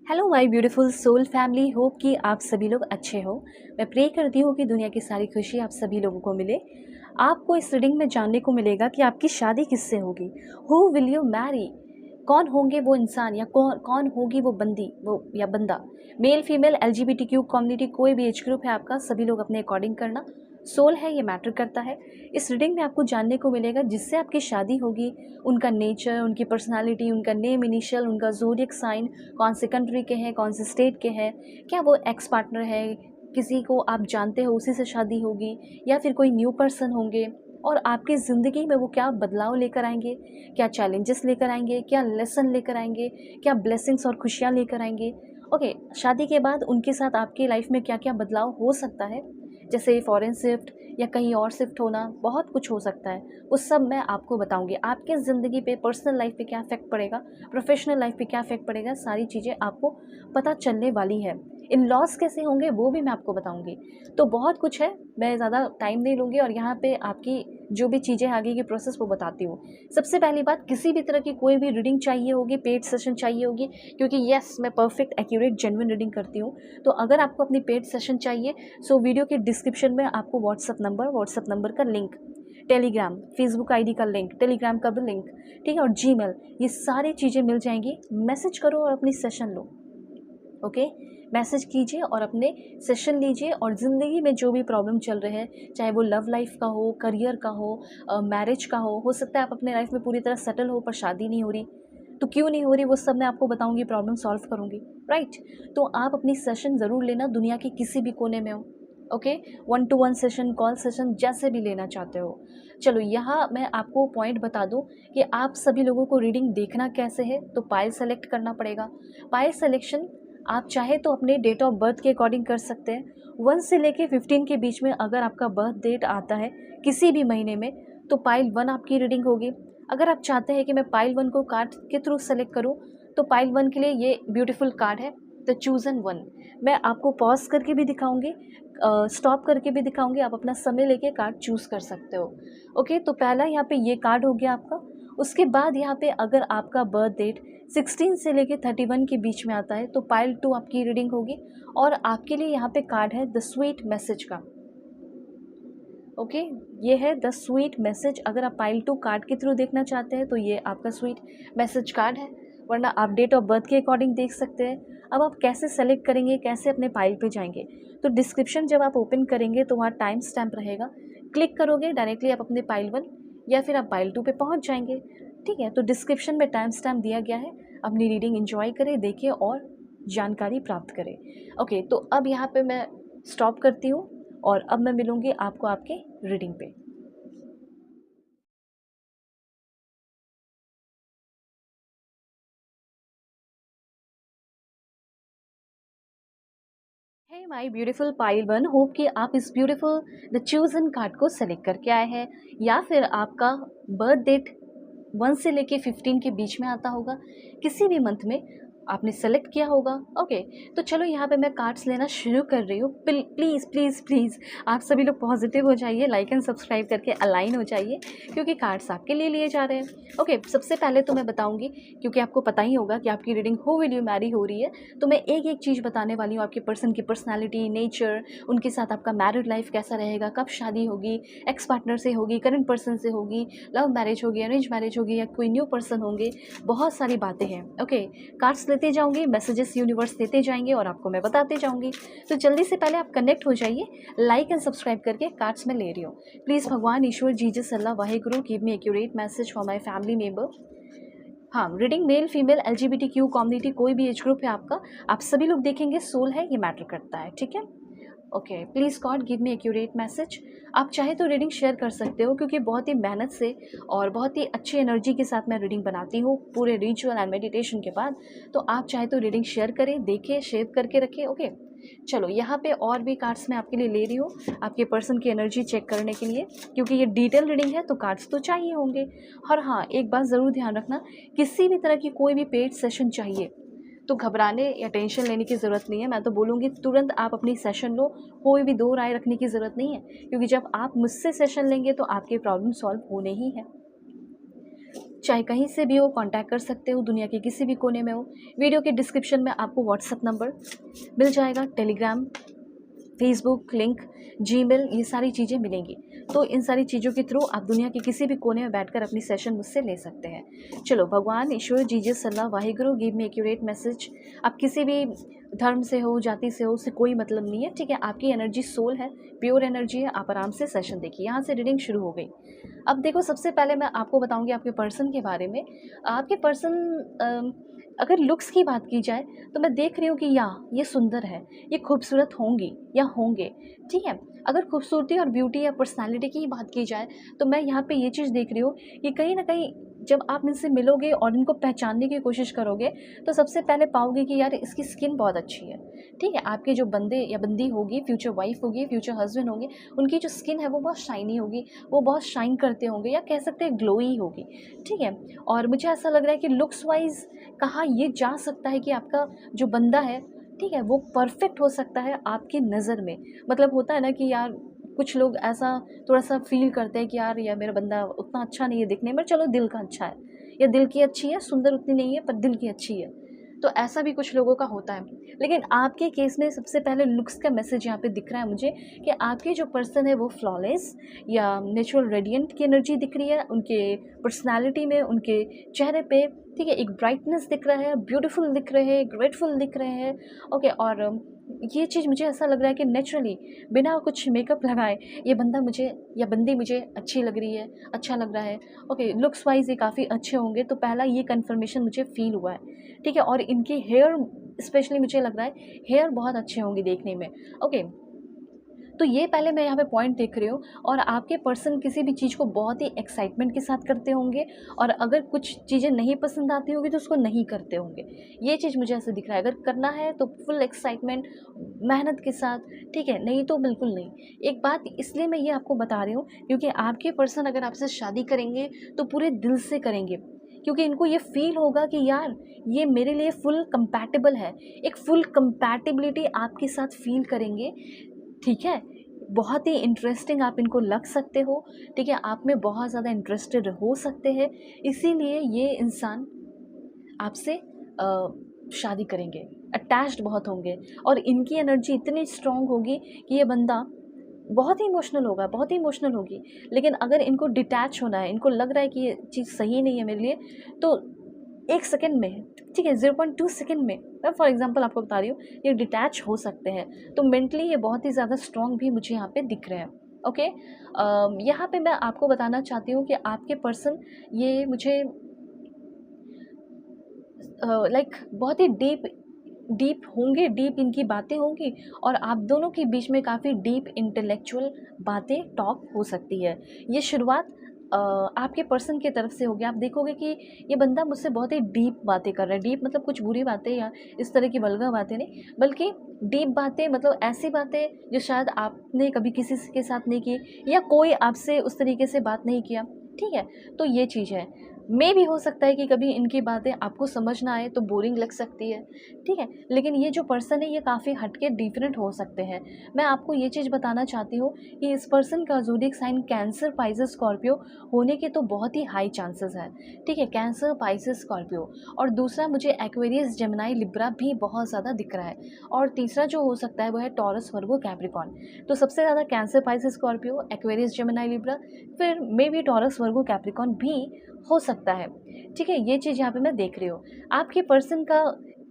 Hello my beautiful soul family, hope कि आप सभी लोग अच्छे हो। मैं प्रे करती हूँ कि दुनिया की सारी खुशी आप सभी लोगों को मिले। आपको इस रीडिंग में जानने को मिलेगा कि आपकी शादी किससे होगी। Who will you Mary? कौन होंगे वो इंसान या कौन कौन होगी वो बंदी वो या बंदा। मेल फीमेल LGBTQ कम्युनिटी, कोई भी एज ग्रुप है आपका, सभी लोग अपने अकॉर्डिंग करना। सोल है, ये मैटर करता है। इस रीडिंग में आपको जानने को मिलेगा जिससे आपकी शादी होगी, उनका नेचर, उनकी पर्सनालिटी, उनका नेम इनिशियल, उनका ज़ोडिएक साइन, कौन से कंट्री के हैं, कौन से स्टेट के हैं, क्या वो एक्स पार्टनर है, किसी को आप जानते हो उसी से शादी होगी, या फिर कोई न्यू पर्सन होंगे, और आपकी ज़िंदगी में वो क्या बदलाव लेकर आएंगे, क्या चैलेंजेस लेकर आएंगे, क्या लेसन लेकर आएंगे, क्या ब्लेसिंग्स और खुशियाँ लेकर आएंगे। ओके, शादी के बाद उनके साथ आपकी लाइफ में क्या क्या बदलाव हो सकता है, जैसे फॉरेन शिफ्ट या कहीं और शिफ्ट होना, बहुत कुछ हो सकता है। वो सब मैं आपको बताऊंगी। आपके ज़िंदगी पे, पर्सनल लाइफ पे क्या इफेक्ट पड़ेगा, प्रोफेशनल लाइफ पे क्या इफेक्ट पड़ेगा, सारी चीज़ें आपको पता चलने वाली है। इन लॉस कैसे होंगे वो भी मैं आपको बताऊंगी। तो बहुत कुछ है, मैं ज़्यादा टाइम नहीं लूँगी और यहाँ पे आपकी जो भी चीज़ें आगे की प्रोसेस वो बताती हूँ। सबसे पहली बात, किसी भी तरह की कोई भी रीडिंग चाहिए होगी, पेड सेशन चाहिए होगी, क्योंकि येस, मैं परफेक्ट एक्यूरेट जेन्युइन रीडिंग करती हूँ। तो अगर आपको अपनी पेड सेशन चाहिए, सो वीडियो के डिस्क्रिप्शन में आपको व्हाट्सअप नंबर का लिंक, टेलीग्राम, फेसबुक आईडी का लिंक, टेलीग्राम का भी लिंक, ठीक है, और जीमेल, ये सारी चीज़ें मिल जाएंगी। मैसेज करो और अपनी सेशन लो। ओके, मैसेज कीजिए और अपने सेशन लीजिए। और ज़िंदगी में जो भी प्रॉब्लम चल रहे हैं, चाहे वो लव लाइफ का हो, करियर का हो, मैरिज का हो सकता है आप अपने लाइफ में पूरी तरह सेटल हो पर शादी नहीं हो रही, तो क्यों नहीं हो रही वो सब मैं आपको बताऊंगी, प्रॉब्लम सॉल्व करूंगी। राइट, तो आप अपनी सेशन ज़रूर लेना, दुनिया के किसी भी कोने में हो। Okay, 1-to-1 session, call session, जैसे भी लेना चाहते हो। चलो, यहाँ मैं आपको पॉइंट बता दूं कि आप सभी लोगों को रीडिंग देखना कैसे है। तो पाइल सेलेक्ट करना पड़ेगा। पाइल सिलेक्शन आप चाहे तो अपने डेट ऑफ बर्थ के अकॉर्डिंग कर सकते हैं। 1 से लेके 15 के बीच में अगर आपका बर्थ डेट आता है किसी भी महीने में, तो पाइल 1 आपकी रीडिंग होगी। अगर आप चाहते हैं कि मैं पाइल 1 को कार्ड के थ्रू सेलेक्ट करूं, तो पाइल 1 के लिए ये ब्यूटीफुल कार्ड है, द चूजन वन। मैं आपको पॉज करके भी दिखाऊंगी, स्टॉप करके भी दिखाऊंगी, आप अपना समय लेके कार्ड चूज़ कर सकते हो। ओके, तो पहला यहाँ पे ये कार्ड हो गया आपका। उसके बाद यहाँ पे अगर आपका बर्थ डेट 16 से लेके 31 के बीच में आता है, तो पाइल 2 आपकी रीडिंग होगी। और आपके लिए यहाँ पे कार्ड है द स्वीट मैसेज का। ओके, ये है द स्वीट मैसेज। अगर आप पाइल 2 कार्ड के थ्रू देखना चाहते हैं तो ये आपका स्वीट मैसेज कार्ड है, वरना आप डेट ऑफ बर्थ के अकॉर्डिंग देख सकते हैं। अब आप कैसे सेलेक्ट करेंगे, कैसे अपने पाइल पे जाएंगे, तो डिस्क्रिप्शन जब आप ओपन करेंगे तो वहाँ टाइम स्टैम्प रहेगा, क्लिक करोगे डायरेक्टली आप अपने पाइल 1 या फिर आप पाइल 2 पे पहुँच जाएंगे। ठीक है, तो डिस्क्रिप्शन में टाइम स्टैम्प दिया गया है। अपनी रीडिंग एंजॉय करें, देखें और जानकारी प्राप्त करें। ओके, तो अब यहाँ पे मैं स्टॉप करती हूँ और अब मैं मिलूँगी आपको आपके रीडिंग पे। Hey my beautiful pile 1, hope कि आप इस ब्यूटीफुल द चूजन कार्ड को सेलेक्ट करके आए हैं, या फिर आपका बर्थ डेट 1 से लेके 15 के बीच में आता होगा, किसी भी मंथ में आपने सेलेक्ट किया होगा। ओके, तो चलो यहाँ पे मैं कार्ड्स लेना शुरू कर रही हूँ। प्लीज़ प्लीज़ प्लीज़ आप सभी लोग पॉजिटिव हो जाइए, लाइक एंड सब्सक्राइब करके अलाइन हो जाइए, क्योंकि कार्ड्स आपके लिए लिए जा रहे हैं। ओके, सबसे पहले तो मैं बताऊँगी, क्योंकि आपको पता ही होगा कि आपकी reading who will you Mary हो रही है, तो मैं एक एक चीज़ बताने वाली हूँ। आपके पर्सन की पर्सनैलिटी, नेचर, उनके साथ आपका मैरिड लाइफ कैसा रहेगा, कब शादी होगी, एक्स पार्टनर से होगी, करंट पर्सन से होगी, लव मैरिज होगी, अरेंज मैरिज होगी, या कोई न्यू पर्सन होंगे, बहुत सारी बातें हैं। ओके, कार्ड्स लेते जाऊंगी, मैसेजेस यूनिवर्स देते जाएंगे और आपको मैं बताते जाऊंगी। तो जल्दी से पहले आप कनेक्ट हो जाइए, लाइक एंड सब्सक्राइब करके। कार्ड्स में ले रही हूँ। प्लीज़ भगवान, ईश्वर, Jesus, Allah, Waheguru, give me accurate message for my family member. हाँ, reading male female LGBTQ community, कोई भी एज ग्रुप है आपका, आप सभी लोग देखेंगे, सोल है, ये मैटर करता है। ठीक है, okay, please God give me accurate message. आप चाहे तो रीडिंग शेयर कर सकते हो, क्योंकि बहुत ही मेहनत से और बहुत ही अच्छी एनर्जी के साथ मैं रीडिंग बनाती हूँ पूरे रिचुअल एंड मेडिटेशन के बाद। तो आप चाहे तो रीडिंग शेयर करें, देखें, शेयर करके रखें। ओके, चलो यहाँ पे और भी कार्ड्स मैं आपके लिए ले रही हूँ, आपके पर्सन की एनर्जी चेक करने के लिए, क्योंकि ये डिटेल रीडिंग है तो कार्ड्स तो चाहिए होंगे। और हाँ, एक बात ज़रूर ध्यान रखना, किसी भी तरह की कोई भी पेड सेशन चाहिए तो घबराने या टेंशन लेने की ज़रूरत नहीं है। मैं तो बोलूँगी तुरंत आप अपनी सेशन लो, कोई भी दो राय रखने की ज़रूरत नहीं है, क्योंकि जब आप मुझसे सेशन लेंगे तो आपके प्रॉब्लम सॉल्व होने ही है। चाहे कहीं से भी हो कांटेक्ट कर सकते हो, दुनिया के किसी भी कोने में हो। वीडियो के डिस्क्रिप्शन में आपको व्हाट्सएप नंबर मिल जाएगा, टेलीग्राम, फेसबुक लिंक, जीमेल, ये सारी चीज़ें मिलेंगी। तो इन सारी चीज़ों के थ्रू आप दुनिया के किसी भी कोने में बैठकर अपनी सेशन मुझसे ले सकते हैं। चलो, भगवान, ईश्वर, Jesus, Allah, Waheguru give me accurate message. आप किसी भी धर्म से हो, जाति से हो, उससे कोई मतलब नहीं है, ठीक है। आपकी एनर्जी सोल है, प्योर एनर्जी है। आप आराम से सेशन देखिए। यहाँ से रीडिंग शुरू हो गई। अब देखो, सबसे पहले मैं आपको बताऊंगी आपके पर्सन के बारे में। आपके पर्सन, अगर लुक्स की बात की जाए तो मैं देख रही हूँ कि ये सुंदर है, ये खूबसूरत होंगी या होंगे, ठीक है। अगर खूबसूरती और ब्यूटी या पर्सनालिटी की बात की जाए तो मैं यहाँ पे ये चीज़ देख रही हूँ कि कहीं ना कहीं जब आप इनसे मिलोगे और इनको पहचानने की कोशिश करोगे तो सबसे पहले पाओगे कि यार इसकी स्किन बहुत अच्छी है, ठीक है। आपके जो बंदे या बंदी होगी, फ्यूचर वाइफ होगी, फ्यूचर हस्बैंड होंगे, उनकी जो स्किन है वो बहुत शाइनी होगी, वो बहुत शाइन करते होंगे, या कह सकते हैं ग्लोई होगी, ठीक है। और मुझे ऐसा लग रहा है कि लुक्स वाइज कहा ये जा सकता है कि आपका जो बंदा है, ठीक है, वो परफेक्ट हो सकता है आपकी नज़र में। मतलब होता है ना कि यार कुछ लोग ऐसा थोड़ा सा फील करते हैं कि यार मेरा बंदा उतना अच्छा नहीं है दिखने में, चलो दिल का अच्छा है, या दिल की अच्छी है, सुंदर उतनी नहीं है पर दिल की अच्छी है। तो ऐसा भी कुछ लोगों का होता है। लेकिन आपके केस में सबसे पहले लुक्स का मैसेज यहाँ पे दिख रहा है मुझे कि आपके जो पर्सन है वो फ्लॉलेस या नेचुरल रेडिएंट की एनर्जी दिख रही है उनके पर्सनालिटी में, उनके चेहरे पे, ठीक है। एक ब्राइटनेस दिख रहा है, ब्यूटीफुल दिख रहे हैं, ग्रेटफुल दिख रहे हैं, ओके। और ये चीज़ मुझे ऐसा लग रहा है कि नेचुरली बिना कुछ मेकअप लगाए ये बंदा मुझे या बंदी मुझे अच्छी लग रही है, अच्छा लग रहा है, ओके। लुक्स वाइज ये काफ़ी अच्छे होंगे, तो पहला ये कन्फर्मेशन मुझे फील हुआ है, ठीक है। और इनके हेयर स्पेशली मुझे लग रहा है हेयर बहुत अच्छे होंगे देखने में, ओके। तो ये पहले मैं यहाँ पे पॉइंट देख रही हूँ। और आपके पर्सन किसी भी चीज़ को बहुत ही एक्साइटमेंट के साथ करते होंगे, और अगर कुछ चीज़ें नहीं पसंद आती होगी तो उसको नहीं करते होंगे। ये चीज़ मुझे ऐसे दिख रहा है। अगर करना है तो फुल एक्साइटमेंट, मेहनत के साथ, ठीक है, नहीं तो बिल्कुल नहीं। एक बात इसलिए मैं ये आपको बता रही हूँ क्योंकि आपके पर्सन अगर आपसे शादी करेंगे तो पूरे दिल से करेंगे, क्योंकि इनको ये फील होगा कि यार ये मेरे लिए फुल कंपैटिबल है। एक फुल कंपैटिबिलिटी आपके साथ फील करेंगे, ठीक है। बहुत ही इंटरेस्टिंग आप इनको लग सकते हो, ठीक है। आप में बहुत ज़्यादा इंटरेस्टेड हो सकते हैं, इसीलिए ये इंसान आपसे शादी करेंगे, अटैच्ड बहुत होंगे। और इनकी एनर्जी इतनी स्ट्रॉन्ग होगी कि ये बंदा बहुत ही इमोशनल होगा, बहुत ही इमोशनल होगी। लेकिन अगर इनको डिटैच होना है, इनको लग रहा है कि ये चीज़ सही नहीं है मेरे लिए, तो 1 सेकंड में, ठीक है, 0.2 सेकंड में, मैं फॉर एग्जांपल आपको बता रही हूँ, ये डिटैच हो सकते हैं। तो मेंटली ये बहुत ही ज़्यादा स्ट्रॉन्ग भी मुझे यहाँ पे दिख रहे हैं, ओके। यहाँ पे मैं आपको बताना चाहती हूँ कि आपके पर्सन ये मुझे लाइक बहुत ही डीप डीप होंगे, डीप इनकी बातें होंगी, और आप दोनों के बीच में काफ़ी डीप इंटेलेक्चुअल बातें टॉक हो सकती है। ये शुरुआत आपके पर्सन की तरफ से होगी। आप देखोगे कि ये बंदा मुझसे बहुत ही डीप बातें कर रहा है। डीप मतलब कुछ बुरी बातें या इस तरह की वल्गर बातें नहीं, बल्कि डीप बातें, मतलब ऐसी बातें जो शायद आपने कभी किसी के साथ नहीं की, या कोई आपसे उस तरीके से बात नहीं किया, ठीक है। तो ये चीज़ है। मे भी हो सकता है कि कभी इनकी बातें आपको समझ ना आए तो बोरिंग लग सकती है, ठीक है। लेकिन ये जो पर्सन है ये काफ़ी हटके डिफरेंट हो सकते हैं। मैं आपको ये चीज़ बताना चाहती हूँ कि इस पर्सन का zodiac sign Cancer, Pisces, Scorpio होने के तो बहुत ही हाई चांसेस हैं, ठीक है। Cancer, Pisces, Scorpio. और दूसरा मुझे एक्वेरियस, जेमिनी, लिब्रा भी बहुत ज़्यादा दिख रहा है। और तीसरा जो हो सकता है वो है टॉरस, वर्गो, कैप्रिकॉर्न। तो सबसे ज़्यादा Cancer, Pisces, Scorpio, Aquarius, Gemini, Libra, फिर may be Taurus, Virgo, Capricorn भी हो सकता है, ठीक है। ये चीज़ यहाँ पे मैं देख रही हूँ। आपके पर्सन का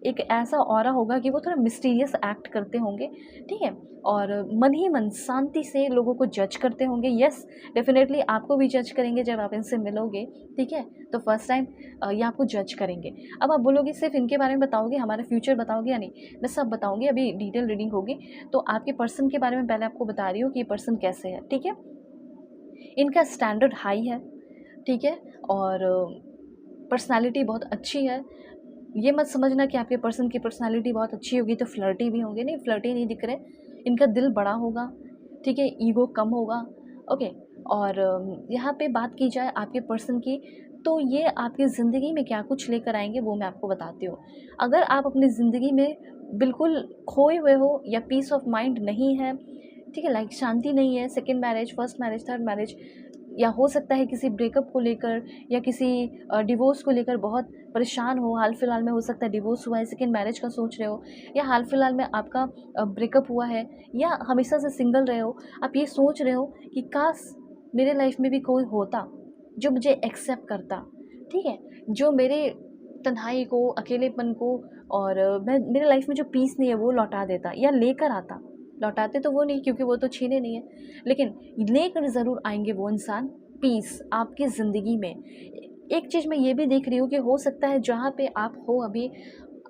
एक ऐसा ऑरा होगा कि वो थोड़ा मिस्टीरियस एक्ट करते होंगे, ठीक है। और मन ही मन शांति से लोगों को जज करते होंगे। यस, डेफिनेटली आपको भी जज करेंगे जब आप इनसे मिलोगे, ठीक है। तो फर्स्ट टाइम ये आपको जज करेंगे। अब आप बोलोगे सिर्फ इनके बारे में बताओगे, हमारा फ्यूचर बताओगे या नहीं? मैं सब बताऊँगी, अभी डिटेल रीडिंग होगी। तो आपके पर्सन के बारे में पहले आपको बता रही हूँ कि ये पर्सन कैसे है, ठीक है। इनका स्टैंडर्ड हाई है, ठीक है। और पर्सनालिटी बहुत अच्छी है। ये मत समझना कि आपके पर्सन की पर्सनालिटी बहुत अच्छी होगी तो फ्लर्टी भी होंगे, नहीं, फ्लर्टी नहीं दिख रहे। इनका दिल बड़ा होगा, ठीक है, ईगो कम होगा, ओके। और यहाँ पे बात की जाए आपके पर्सन की, तो ये आपकी ज़िंदगी में क्या कुछ लेकर आएंगे वो मैं आपको बताती हूँ। अगर आप अपनी ज़िंदगी में बिल्कुल खोए हुए हो या पीस ऑफ माइंड नहीं है, ठीक है, लाइक शांति नहीं है, second marriage, first marriage, third marriage, या हो सकता है किसी ब्रेकअप को लेकर या किसी डिवोर्स को लेकर बहुत परेशान हो, हाल फिलहाल में हो सकता है डिवोर्स हुआ है, सेकंड मैरिज का सोच रहे हो, या हाल फिलहाल में आपका ब्रेकअप हुआ है, या हमेशा से सिंगल रहे हो। आप ये सोच रहे हो कि काश मेरे लाइफ में भी कोई होता जो मुझे एक्सेप्ट करता, ठीक है, जो मेरे तन्हाई को, अकेलेपन को और मैं मेरे लाइफ में जो पीस नहीं है वो लौटा देता या लेकर आता। लौटाते तो वो नहीं, क्योंकि वो तो छीने नहीं है, लेकिन लेकर ज़रूर आएंगे वो इंसान पीस आपकी ज़िंदगी में। एक चीज़ मैं ये भी देख रही हूँ कि हो सकता है जहाँ पे आप हो अभी,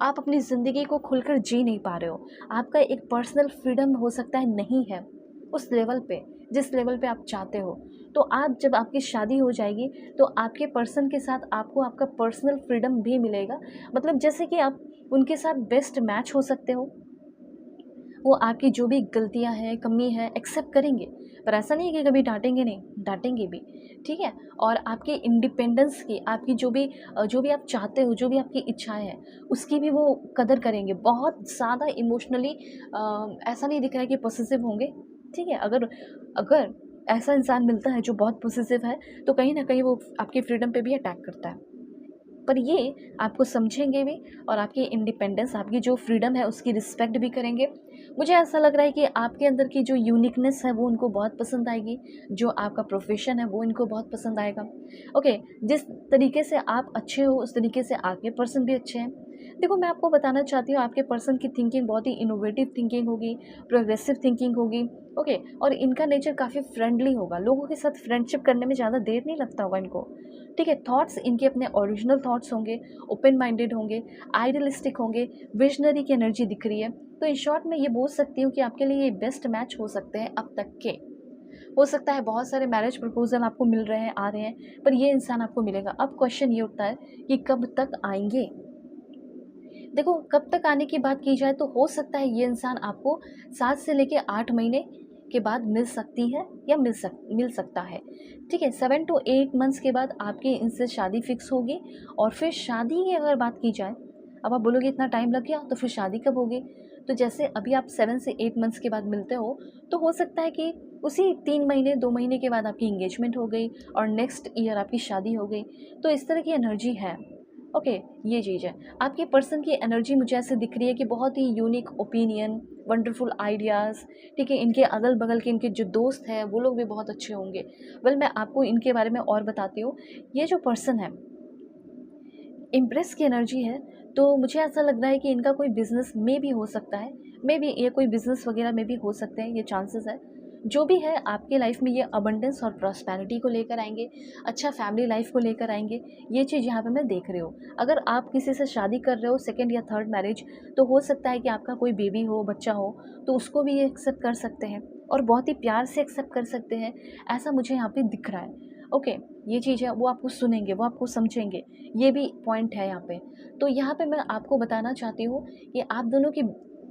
आप अपनी ज़िंदगी को खुलकर जी नहीं पा रहे हो। आपका एक पर्सनल फ्रीडम हो सकता है नहीं है उस लेवल पे, जिस लेवल पे आप चाहते हो। तो आप जब आपकी शादी हो जाएगी तो आपके पर्सन के साथ आपको आपका पर्सनल फ्रीडम भी मिलेगा। मतलब जैसे कि आप उनके साथ बेस्ट मैच हो सकते हो। वो आपकी जो भी गलतियाँ हैं, कमी है, एक्सेप्ट करेंगे, पर ऐसा नहीं है कि कभी डाँटेंगे नहीं, डाँटेंगे भी, ठीक है? और आपके इंडिपेंडेंस की, आपकी जो भी आप चाहते हो, जो भी आपकी इच्छाएँ हैं, उसकी भी वो कदर करेंगे। बहुत ज़्यादा इमोशनली ऐसा नहीं दिख रहा है कि पॉसेसिव होंगे, ठीक है? अगर अगर ऐसा इंसान मिलता है जो बहुत पॉसेसिव है, तो कहीं न कहीं वो आपकी फ्रीडम पे भी अटैक करता है। पर ये आपको समझेंगे भी और आपकी इंडिपेंडेंस, आपकी जो फ्रीडम है उसकी रिस्पेक्ट भी करेंगे। मुझे ऐसा लग रहा है कि आपके अंदर की जो यूनिकनेस है वो उनको बहुत पसंद आएगी, जो आपका प्रोफेशन है वो इनको बहुत पसंद आएगा। ओके, जिस तरीके से आप अच्छे हो उस तरीके से आपके पर्सन भी अच्छे हैं। देखो, मैं आपको बताना चाहती हूँ, आपके पर्सन की थिंकिंग बहुत ही इनोवेटिव थिंकिंग होगी, प्रोग्रेसिव थिंकिंग होगी, ओके, और इनका नेचर काफ़ी फ्रेंडली होगा। लोगों के साथ फ्रेंडशिप करने में ज़्यादा देर नहीं लगता होगा इनको, ठीक है। थॉट्स इनके अपने ओरिजिनल थॉट्स होंगे, ओपन माइंडेड होंगे, आइडियलिस्टिक होंगे, विजनरी की एनर्जी दिख रही है। तो इन शॉर्ट मैं ये बोल सकती हूँ कि आपके लिए ये बेस्ट मैच हो सकते हैं अब तक के। हो सकता है बहुत सारे मैरिज प्रपोजल आपको मिल रहे हैं, आ रहे हैं, पर ये इंसान आपको मिलेगा। अब क्वेश्चन ये उठता है कि कब तक आएंगे। देखो, कब तक आने की बात की जाए तो हो सकता है ये इंसान आपको 7 से लेके 8 महीने के बाद मिल सकती है या मिल सकता है, ठीक है। 7 to 8 मंथ्स के बाद आपकी इनसे शादी फिक्स होगी। और फिर शादी की अगर बात की जाए, अब आप बोलोगे इतना टाइम लग गया तो फिर शादी कब होगी? तो जैसे अभी आप 7 से 8 मंथ्स के बाद मिलते हो, तो हो सकता है कि उसी 3 महीने 2 महीने के बाद आपकी इंगेजमेंट हो गई और नेक्स्ट ईयर आपकी शादी हो गई। तो इस तरह की एनर्जी है। ओके, ये चीज़ है। आपके पर्सन की एनर्जी मुझे ऐसे दिख रही है कि बहुत ही यूनिक ओपिनियन, वंडरफुल आइडियाज़, ठीक है। इनके अगल बगल के इनके जो दोस्त हैं वो लोग भी बहुत अच्छे होंगे। वेल, मैं आपको इनके बारे में और बताती हूँ। ये जो पर्सन है, इम्प्रेस की एनर्जी है, तो मुझे ऐसा लग रहा है कि इनका कोई बिजनेस में भी हो सकता है, मे बी ये कोई बिजनेस वगैरह में भी हो सकते हैं, ये चांसेस है। जो भी है आपके लाइफ में ये अबंडेंस और प्रॉस्पेरिटी को लेकर आएंगे, अच्छा फैमिली लाइफ को लेकर आएंगे। ये चीज़ यहाँ पे मैं देख रही हूँ। अगर आप किसी से शादी कर रहे हो, सेकेंड या थर्ड मैरिज, तो हो सकता है कि आपका कोई बेबी हो, बच्चा हो, तो उसको भी ये एक्सेप्ट कर सकते हैं और बहुत ही प्यार से एक्सेप्ट कर सकते हैं। ऐसा मुझे यहाँ पे दिख रहा है। ओके, ये चीज़ है, वो आपको सुनेंगे, वो आपको समझेंगे, ये भी पॉइंट है यहाँ पे। तो यहाँ पे मैं आपको बताना चाहती हूँ कि आप दोनों की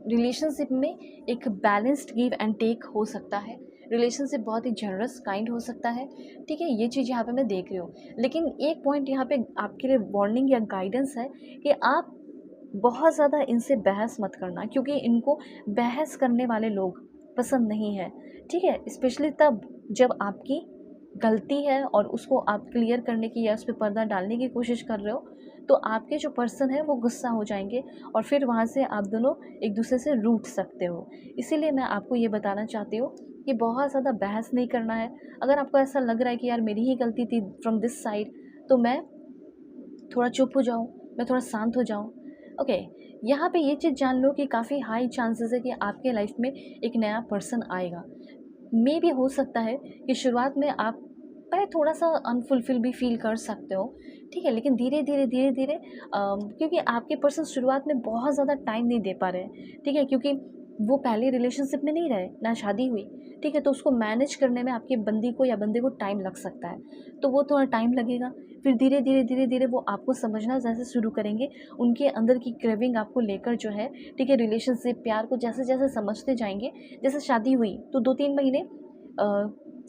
रिलेशनशिप में एक बैलेंस्ड गिव एंड टेक हो सकता है। रिलेशनशिप बहुत ही जनरस काइंड हो सकता है, ठीक है। ये चीज़ यहाँ पे मैं देख रही हूँ। लेकिन एक पॉइंट यहाँ पे आपके लिए वार्निंग या गाइडेंस है कि आप बहुत ज़्यादा इनसे बहस मत करना, क्योंकि इनको बहस करने वाले लोग पसंद नहीं है, ठीक है। स्पेशली तब जब आपकी गलती है और उसको आप क्लियर करने की या उस पर पर्दा डालने की कोशिश कर रहे हो, तो आपके जो पर्सन है वो गुस्सा हो जाएंगे और फिर वहाँ से आप दोनों एक दूसरे से रूठ सकते हो। इसीलिए मैं आपको ये बताना चाहती हूँ कि बहुत ज़्यादा बहस नहीं करना है। अगर आपको ऐसा लग रहा है कि यार मेरी ही गलती थी फ्रॉम दिस साइड, तो मैं थोड़ा चुप हो जाऊँ, मैं थोड़ा शांत हो जाऊँ। ओके, यहाँ पे ये चीज़ जान लो कि काफ़ी हाई चांसेस है कि आपके लाइफ में एक नया पर्सन आएगा। मे भी हो सकता है कि शुरुआत में आप पहले थोड़ा-सा अनफुलफिल भी फ़ील कर सकते हो, ठीक है? लेकिन धीरे-धीरे क्योंकि आपके पर्सन शुरुआत में बहुत ज़्यादा टाइम नहीं दे पा रहे हैं, ठीक है? क्योंकि वो पहले रिलेशनशिप में नहीं रहे, ना शादी हुई, ठीक है? तो उसको मैनेज करने में आपके बंदी को या बंदे को टाइम लग सकता है, तो वो थोड़ा टाइम लगेगा। फिर धीरे-धीरे वो आपको समझना जैसे शुरू करेंगे, उनके अंदर की क्रेविंग आपको लेकर जो है, ठीक है? रिलेशनशिप, प्यार को जैसे-जैसे समझते जाएँगे, जैसे शादी हुई तो 2-3 महीने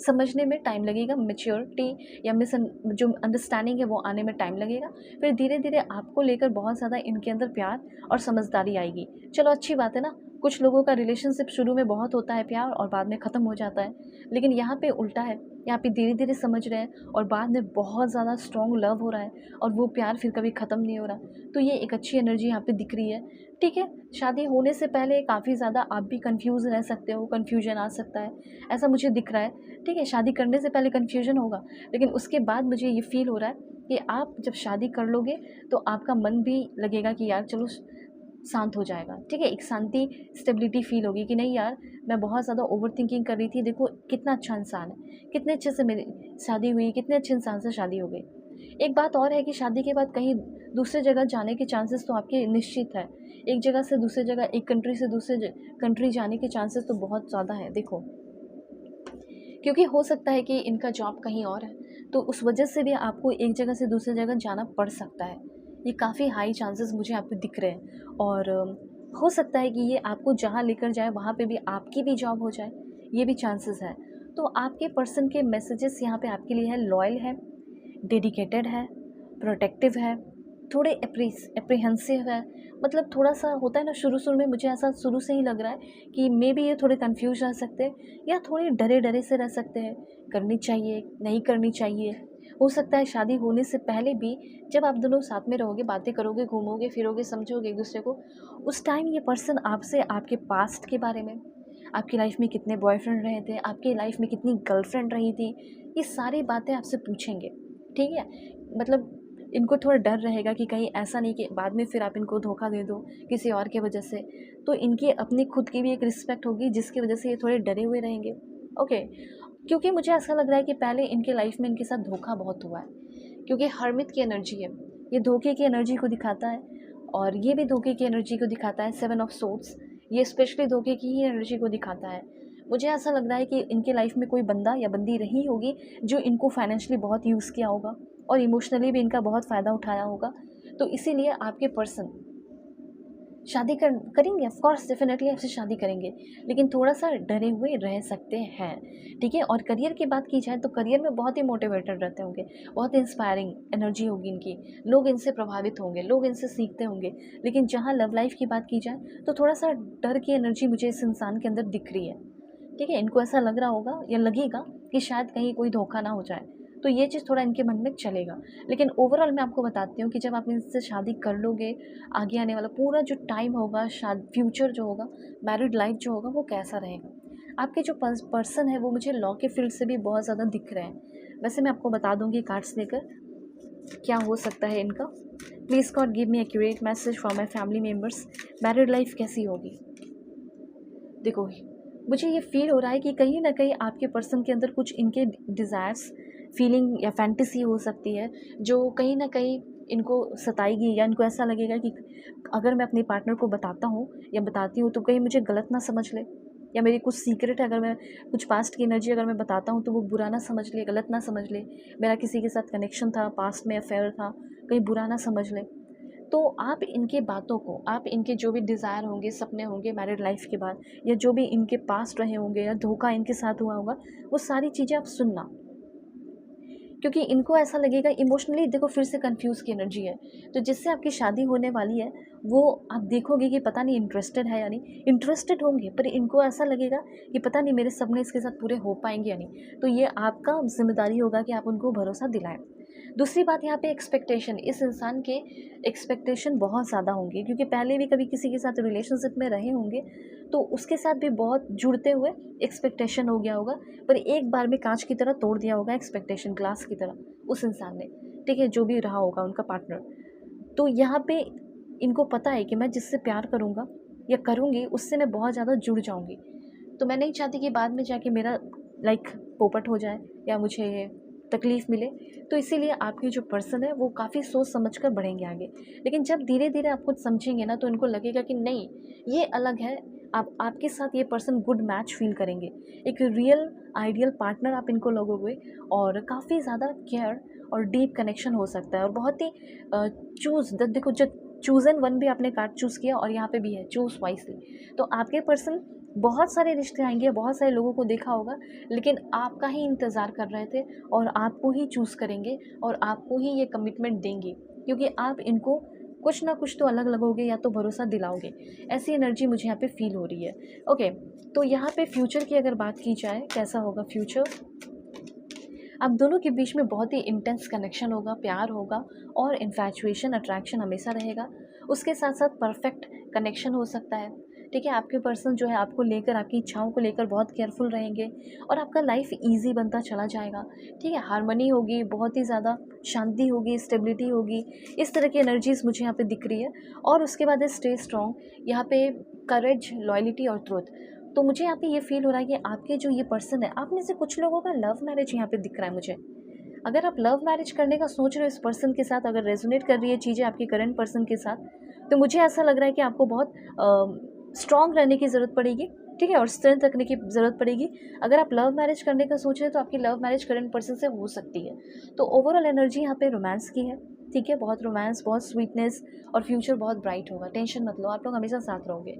समझने में टाइम लगेगा, मैच्योरिटी या जो अंडरस्टैंडिंग है वो आने में टाइम लगेगा। फिर धीरे-धीरे आपको लेकर बहुत ज़्यादा इनके अंदर प्यार और समझदारी आएगी। चलो अच्छी बात है ना, कुछ लोगों का रिलेशनशिप शुरू में बहुत होता है प्यार और बाद में ख़त्म हो जाता है, लेकिन यहाँ पे उल्टा है। यहाँ पे धीरे-धीरे समझ रहे हैं और बाद में बहुत ज़्यादा स्ट्रॉन्ग लव हो रहा है और वो प्यार फिर कभी ख़त्म नहीं हो रहा। तो ये एक अच्छी एनर्जी यहाँ पे दिख रही है। ठीक है, शादी होने से पहले काफ़ी ज़्यादा आप भी कन्फ्यूज़ रह सकते हो, कन्फ्यूजन आ सकता है, ऐसा मुझे दिख रहा है। ठीक है, शादी करने से पहले कन्फ्यूजन होगा, लेकिन उसके बाद मुझे ये फ़ील हो रहा है कि आप जब शादी कर लोगे तो आपका मन भी लगेगा कि यार चलो शांत हो जाएगा। ठीक है, एक शांति, स्टेबिलिटी फ़ील होगी कि नहीं यार, मैं बहुत ज़्यादा ओवरथिंकिंग कर रही थी, देखो कितना अच्छा इंसान है, कितने अच्छे से मेरी शादी हुई, कितने अच्छे इंसान से शादी हो गई। एक बात और है कि शादी के बाद कहीं दूसरी जगह जाने के चांसेस तो आपके निश्चित है। एक जगह से दूसरी जगह, एक कंट्री से दूसरे कंट्री जाने के चांसेस तो बहुत ज़्यादा है देखो, क्योंकि हो सकता है कि इनका जॉब कहीं और है, तो उस वजह से भी आपको एक जगह से दूसरी जगह जाना पड़ सकता है। ये काफ़ी हाई चांसेस मुझे यहाँ पे दिख रहे हैं और हो सकता है कि ये आपको जहाँ लेकर जाए वहाँ पे भी आपकी भी जॉब हो जाए, ये भी चांसेस है। तो आपके पर्सन के मैसेजेस यहाँ पे आपके लिए है, लॉयल है, डेडिकेटेड है, प्रोटेक्टिव है, थोड़े एप्रीहेंसिव है। मतलब थोड़ा-सा होता है ना, शुरू-शुरू में मुझे ऐसा शुरू से ही लग रहा है कि मेबी ये थोड़े कन्फ्यूज़ रह सकते हैं या थोड़े डरे-डरे से रह सकते हैं, करनी चाहिए, नहीं करनी चाहिए। हो सकता है शादी होने से पहले भी जब आप दोनों साथ में रहोगे, बातें करोगे, घूमोगे, फिरोगे, समझोगे एक-दूसरे को, उस टाइम ये पर्सन आपसे आपके पास्ट के बारे में, आपकी लाइफ़ में कितने बॉयफ्रेंड रहे थे, आपकी लाइफ़ में कितनी गर्लफ्रेंड रही थी, ये सारी बातें आपसे पूछेंगे। ठीक है? मतलब इनको थोड़ा डर रहेगा कि कहीं ऐसा नहीं कि बाद में फिर आप इनको धोखा दे दो किसी और की वजह से। तो इनकी अपनी खुद की भी एक रिस्पेक्ट होगी जिसकी वजह से ये थोड़े डरे हुए रहेंगे। ओके, क्योंकि मुझे ऐसा लग रहा है कि पहले इनके लाइफ में इनके साथ धोखा बहुत हुआ है, क्योंकि हर्मिट की एनर्जी है, ये धोखे की एनर्जी को दिखाता है और ये भी धोखे की एनर्जी को दिखाता है। 7 ऑफ सोर्ड्स, ये स्पेशली धोखे की ही एनर्जी को दिखाता है। मुझे ऐसा लग रहा है कि इनके लाइफ में कोई बंदा या बंदी रही होगी जो इनको फाइनेंशियली बहुत यूज़ किया होगा और इमोशनली भी इनका बहुत फ़ायदा उठाया होगा। तो इसीलिए आपके पर्सन शादी करेंगे, ऑफ कोर्स डेफिनेटली आपसे शादी करेंगे, लेकिन थोड़ा-सा डरे हुए रह सकते हैं। ठीक है? और करियर की बात की जाए तो करियर में बहुत ही मोटिवेटेड रहते होंगे, बहुत इंस्पायरिंग एनर्जी होगी इनकी, लोग इनसे प्रभावित होंगे, लोग इनसे सीखते होंगे। लेकिन जहाँ लव लाइफ़ की बात की जाए तो थोड़ा-सा डर की एनर्जी मुझे इस इंसान के अंदर दिख रही है। ठीक है, इनको ऐसा लग रहा होगा या लगेगा कि शायद कहीं कोई धोखा ना हो जाए, तो ये चीज़ थोड़ा इनके मन में चलेगा। लेकिन ओवरऑल मैं आपको बताती हूँ कि जब आप इनसे शादी कर लोगे, आगे आने वाला पूरा जो टाइम होगा, फ्यूचर जो होगा, मैरिड लाइफ जो होगा, वो कैसा रहेगा। आपके जो पर्सन है वो मुझे लॉ के फील्ड से भी बहुत ज़्यादा दिख रहे हैं। वैसे मैं आपको बता दूँगी कार्ड्स लेकर क्या हो सकता है इनका। Please God give me accurate message for my family members, married life कैसी होगी। देखो, मुझे ये फ़ील हो रहा है कि कहीं न कहीं आपके पर्सन के अंदर कुछ इनके डिज़ायर्स, फीलिंग या फैंटेसी हो सकती है, जो कहीं न कहीं इनको सताएगी या इनको ऐसा लगेगा कि अगर मैं अपने पार्टनर को बताता हूँ या बताती हूँ तो कहीं मुझे गलत ना समझ ले, या मेरी कुछ सीक्रेट है, अगर मैं कुछ पास्ट की एनर्जी अगर मैं बताता हूँ तो वो बुरा ना समझ ले, गलत ना समझ ले, मेरा किसी के साथ कनेक्शन था, पास्ट में अफेयर था, कहीं बुरा ना समझ ले। तो आप इनके बातों को, आप इनके जो भी डिज़ायर होंगे, सपने होंगे मैरिड लाइफ़ के बाद, या जो भी इनके पास्ट रहे होंगे या धोखा इनके साथ हुआ होगा, वो सारी चीज़ें आप सुनना। क्योंकि इनको ऐसा लगेगा इमोशनली, देखो फिर से कन्फ्यूज़ की एनर्जी है, तो जिससे आपकी शादी होने वाली है, वो आप देखोगे कि पता नहीं इंटरेस्टेड है या नहीं। इंटरेस्टेड होंगे, पर इनको ऐसा लगेगा कि पता नहीं मेरे सपने इसके साथ पूरे हो पाएँगे या नहीं। तो ये आपका ज़िम्मेदारी होगा कि आप उनको भरोसा दिलाएँ। दूसरी बात यहाँ पे एक्सपेक्टेशन, इस इंसान के एक्सपेक्टेशन बहुत ज़्यादा होंगे, क्योंकि पहले भी कभी किसी के साथ रिलेशनशिप में रहे होंगे, तो उसके साथ भी बहुत जुड़ते हुए एक्सपेक्टेशन हो गया होगा, पर एक बार में कांच की तरह तोड़ दिया होगा एक्सपेक्टेशन, ग्लास की तरह उस इंसान ने। ठीक है, जो भी रहा होगा उनका पार्टनर। तो यहाँ पे इनको पता है कि मैं जिससे प्यार करूँगा या करूँगी उससे मैं बहुत ज़्यादा जुड़ जाऊँगी, तो मैं नहीं चाहती कि बाद में जाके मेरा लाइक पोपट हो जाए या मुझे तकलीफ़ मिले। तो इसीलिए आपके जो पर्सन है वो काफ़ी सोच समझ कर बढ़ेंगे आगे। लेकिन जब धीरे-धीरे आप कुछ समझेंगे ना, तो इनको लगेगा कि नहीं, ये अलग है। आपके साथ ये पर्सन गुड मैच फ़ील करेंगे। एक रियल आइडियल पार्टनर आप इनको लगोगे और काफ़ी ज़्यादा केयर और डीप कनेक्शन हो सकता है और बहुत ही देखो, जब चूज़न वन भी आपने कार्ड चूज़ किया और यहाँ पे भी है चूज़ वाइसली। तो आपके पर्सन, बहुत सारे रिश्ते आएँगे, बहुत सारे लोगों को देखा होगा, लेकिन आपका ही इंतज़ार कर रहे थे और आपको ही चूज़ करेंगे और आपको ही ये कमिटमेंट देंगे, क्योंकि आप इनको कुछ ना कुछ तो अलग लगोगे या तो भरोसा दिलाओगे, ऐसी एनर्जी मुझे यहाँ पे फील हो रही है। ओके, तो यहाँ पे फ्यूचर की अगर बात की जाए, कैसा होगा फ्यूचर? आप दोनों के बीच में बहुत ही इंटेंस कनेक्शन होगा, प्यार होगा और इन्फैचुएशन, अट्रैक्शन हमेशा रहेगा। उसके साथ साथ परफेक्ट कनेक्शन हो सकता है, ठीक है। आपके पर्सन जो है आपको लेकर, आपकी इच्छाओं को लेकर बहुत केयरफुल रहेंगे और आपका लाइफ ईजी बनता चला जाएगा, ठीक है। हार्मनी होगी, बहुत ही ज़्यादा शांति होगी, स्टेबिलिटी होगी, इस तरह की एनर्जीज़ मुझे यहाँ पे दिख रही है। और उसके बाद है स्टे स्ट्रॉन्ग, यहाँ पे करेज, लॉयल्टी और ट्रुथ। तो मुझे यहाँ पे ये फील हो रहा है कि आपके जो ये पर्सन है, आप में से कुछ लोगों का लव मैरिज यहाँ पे दिख रहा है मुझे। अगर आप लव मैरिज करने का सोच रहे हो इस पर्सन के साथ, अगर रेजोनेट कर रही है चीज़ें आपके करंट पर्सन के साथ, तो मुझे ऐसा लग रहा है कि आपको बहुत स्ट्रॉन्ग रहने की ज़रूरत पड़ेगी, ठीक है, और स्ट्रेंथ रखने की ज़रूरत पड़ेगी। अगर आप लव मैरिज करने का सोच रहे हैं तो आपकी लव मैरिज करंट पर्सन से हो सकती है। तो ओवरऑल एनर्जी यहाँ पे रोमांस की है, ठीक है, बहुत रोमांस, बहुत स्वीटनेस और फ्यूचर बहुत ब्राइट होगा। टेंशन मत लो, आप लोग हमेशा साथ रहोगे,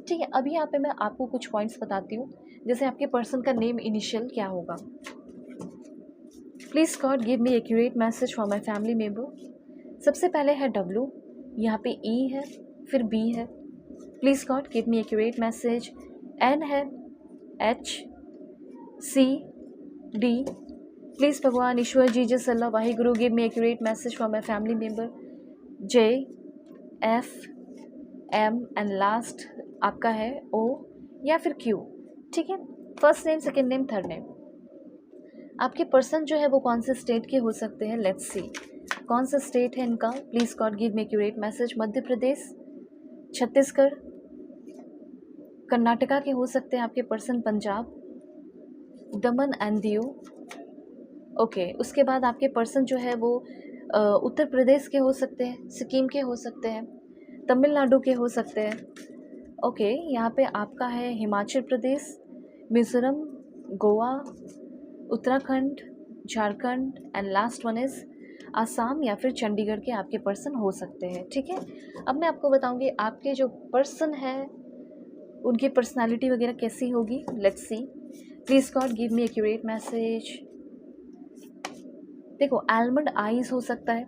ठीक है। अभी यहाँ पे मैं आपको कुछ पॉइंट्स बताती हूँ, जैसे आपके पर्सन का नेम इनिशियल क्या होगा। Please God give me accurate message for my family member. सबसे पहले है डब्ल्यू, यहाँ पे ई है, फिर बी है। Please God give me accurate message. N है, एच, सी, डी। प्लीज़ भगवान, ईश्वर, Jesus, Allah, Waheguru give me accurate message for my family member. J, F, M and last आपका है ओ या फिर क्यू, ठीक है। First name, second name, third name. आपके पर्सन जो है वो कौन से स्टेट के हो सकते हैं, लेट्स सी कौन सा स्टेट है इनका। Please God give me accurate message. Madhya Pradesh, Chhattisgarh, Karnataka के हो सकते हैं आपके person, Punjab, Daman and Diu. Okay, उसके बाद आपके पर्सन जो है वो उत्तर प्रदेश के हो सकते हैं, सिक्किम के हो सकते हैं, तमिलनाडु के हो सकते हैं। ओके, यहाँ पे आपका है Himachal Pradesh, Mizoram, Goa, Uttarakhand, Jharkhand and last one is Assam या फिर चंडीगढ़ के आपके पर्सन हो सकते हैं, ठीक है। अब मैं आपको बताऊंगी आपके जो पर्सन है उनकी पर्सनालिटी वगैरह कैसी होगी, let's see. Please God give me accurate message. देखो, आलमंड आईज हो सकता है,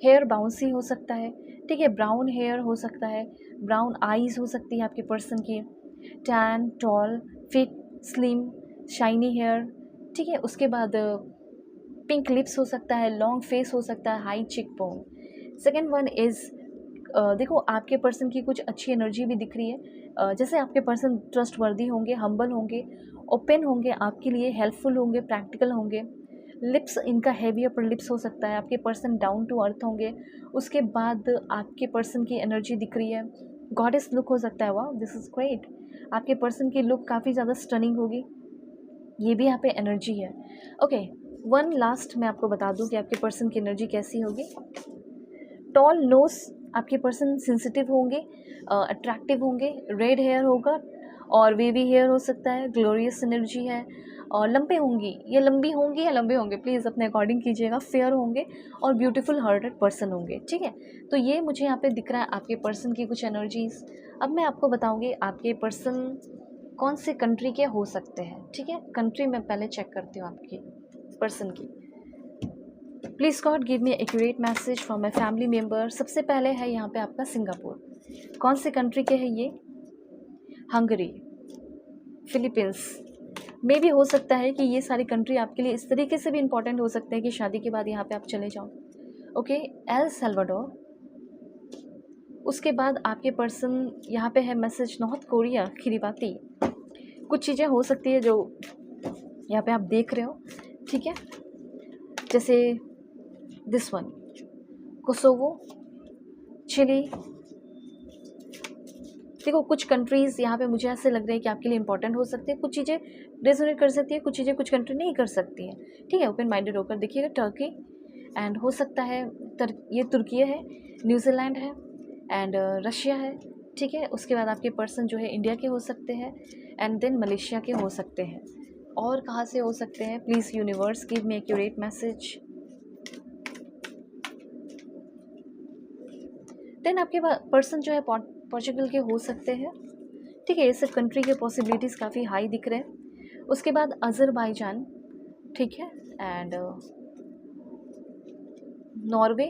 हेयर बाउंसी हो सकता है, ठीक है, ब्राउन हेयर हो सकता है, ब्राउन आईज हो सकती है आपके पर्सन की, tan, tall, fit, slim, shiny hair, ठीक है। उसके बाद पिंक लिप्स हो सकता है, लॉन्ग फेस हो सकता है, हाई चिक बोन। सेकेंड वन इज़ देखो आपके पर्सन की कुछ अच्छी एनर्जी भी दिख रही है, जैसे आपके पर्सन ट्रस्टवर्दी होंगे, हम्बल होंगे, ओपन होंगे, आपके लिए हेल्पफुल होंगे, प्रैक्टिकल होंगे। लिप्स इनका हैवी अपर लिप्स हो सकता है, आपके पर्सन डाउन टू अर्थ होंगे। उसके बाद आपके पर्सन की एनर्जी दिख रही है, गॉडेस लुक हो सकता है, वाह दिस इज़ ग्रेट। आपके पर्सन की लुक काफ़ी ज़्यादा स्टनिंग होगी, ये भी यहाँ पे एनर्जी है। ओके, वन लास्ट मैं आपको बता दूँ कि आपके पर्सन की एनर्जी कैसी होगी। टॉल नोस, आपके पर्सन सेंसिटिव होंगे, अट्रैक्टिव होंगे, रेड हेयर होगा और वेवी हेयर हो सकता है, ग्लोरियस एनर्जी है, और लंबे होंगी, ये लंबी होंगी या लंबे होंगे प्लीज़ अपने अकॉर्डिंग कीजिएगा, फेयर होंगे और ब्यूटीफुल हार्टेड पर्सन होंगे, ठीक है। तो ये मुझे यहाँ पे दिख रहा है आपके पर्सन की कुछ एनर्जीज़। अब मैं आपको बताऊँगी आपके पर्सन कौन से कंट्री के हो सकते हैं, ठीक है। कंट्री मैं पहले चेक करती हूँ आपकी पर्सन की। Please God give me accurate message for my family member. सबसे पहले है यहाँ पे आपका सिंगापुर, कौन से कंट्री के हैं ये, हंगरी, फिलीपींस। मे भी हो सकता है कि ये सारी कंट्री आपके लिए इस तरीके से भी इम्पॉर्टेंट हो सकते हैं कि शादी के बाद यहाँ पे आप चले जाओ। Okay, El Salvador. उसके बाद आपके पर्सन यहाँ पे है मैसेज, नॉर्थ कोरिया, किरिबाती। कुछ चीज़ें हो सकती है जो यहाँ पे आप देख रहे हो, ठीक है, जैसे दिस वन, कोसोवो, चिली। देखो कुछ कंट्रीज़ यहाँ पे मुझे ऐसे लग रहे हैं कि आपके लिए इंपॉर्टेंट हो सकती है, कुछ चीज़ें रेजोनेट कर सकती है, कुछ चीज़ें कुछ कंट्री नहीं कर सकती हैं, ठीक है। ओपन माइंडेड होकर देखिएगा। टर्की एंड हो सकता है ये तुर्की है, न्यूजीलैंड है एंड रशिया है, ठीक है। उसके बाद आपके पर्सन जो है इंडिया के हो सकते हैं एंड देन मलेशिया के हो सकते हैं। और कहाँ से हो सकते हैं, please universe give me accurate message. Then आपके पर्सन जो है पोर्चुगल के हो सकते हैं, ठीक है। ये सब कंट्री के पॉसिबिलिटीज़ काफ़ी हाई दिख रहे हैं। उसके बाद अज़रबैजान, ठीक है, एंड नॉर्वे,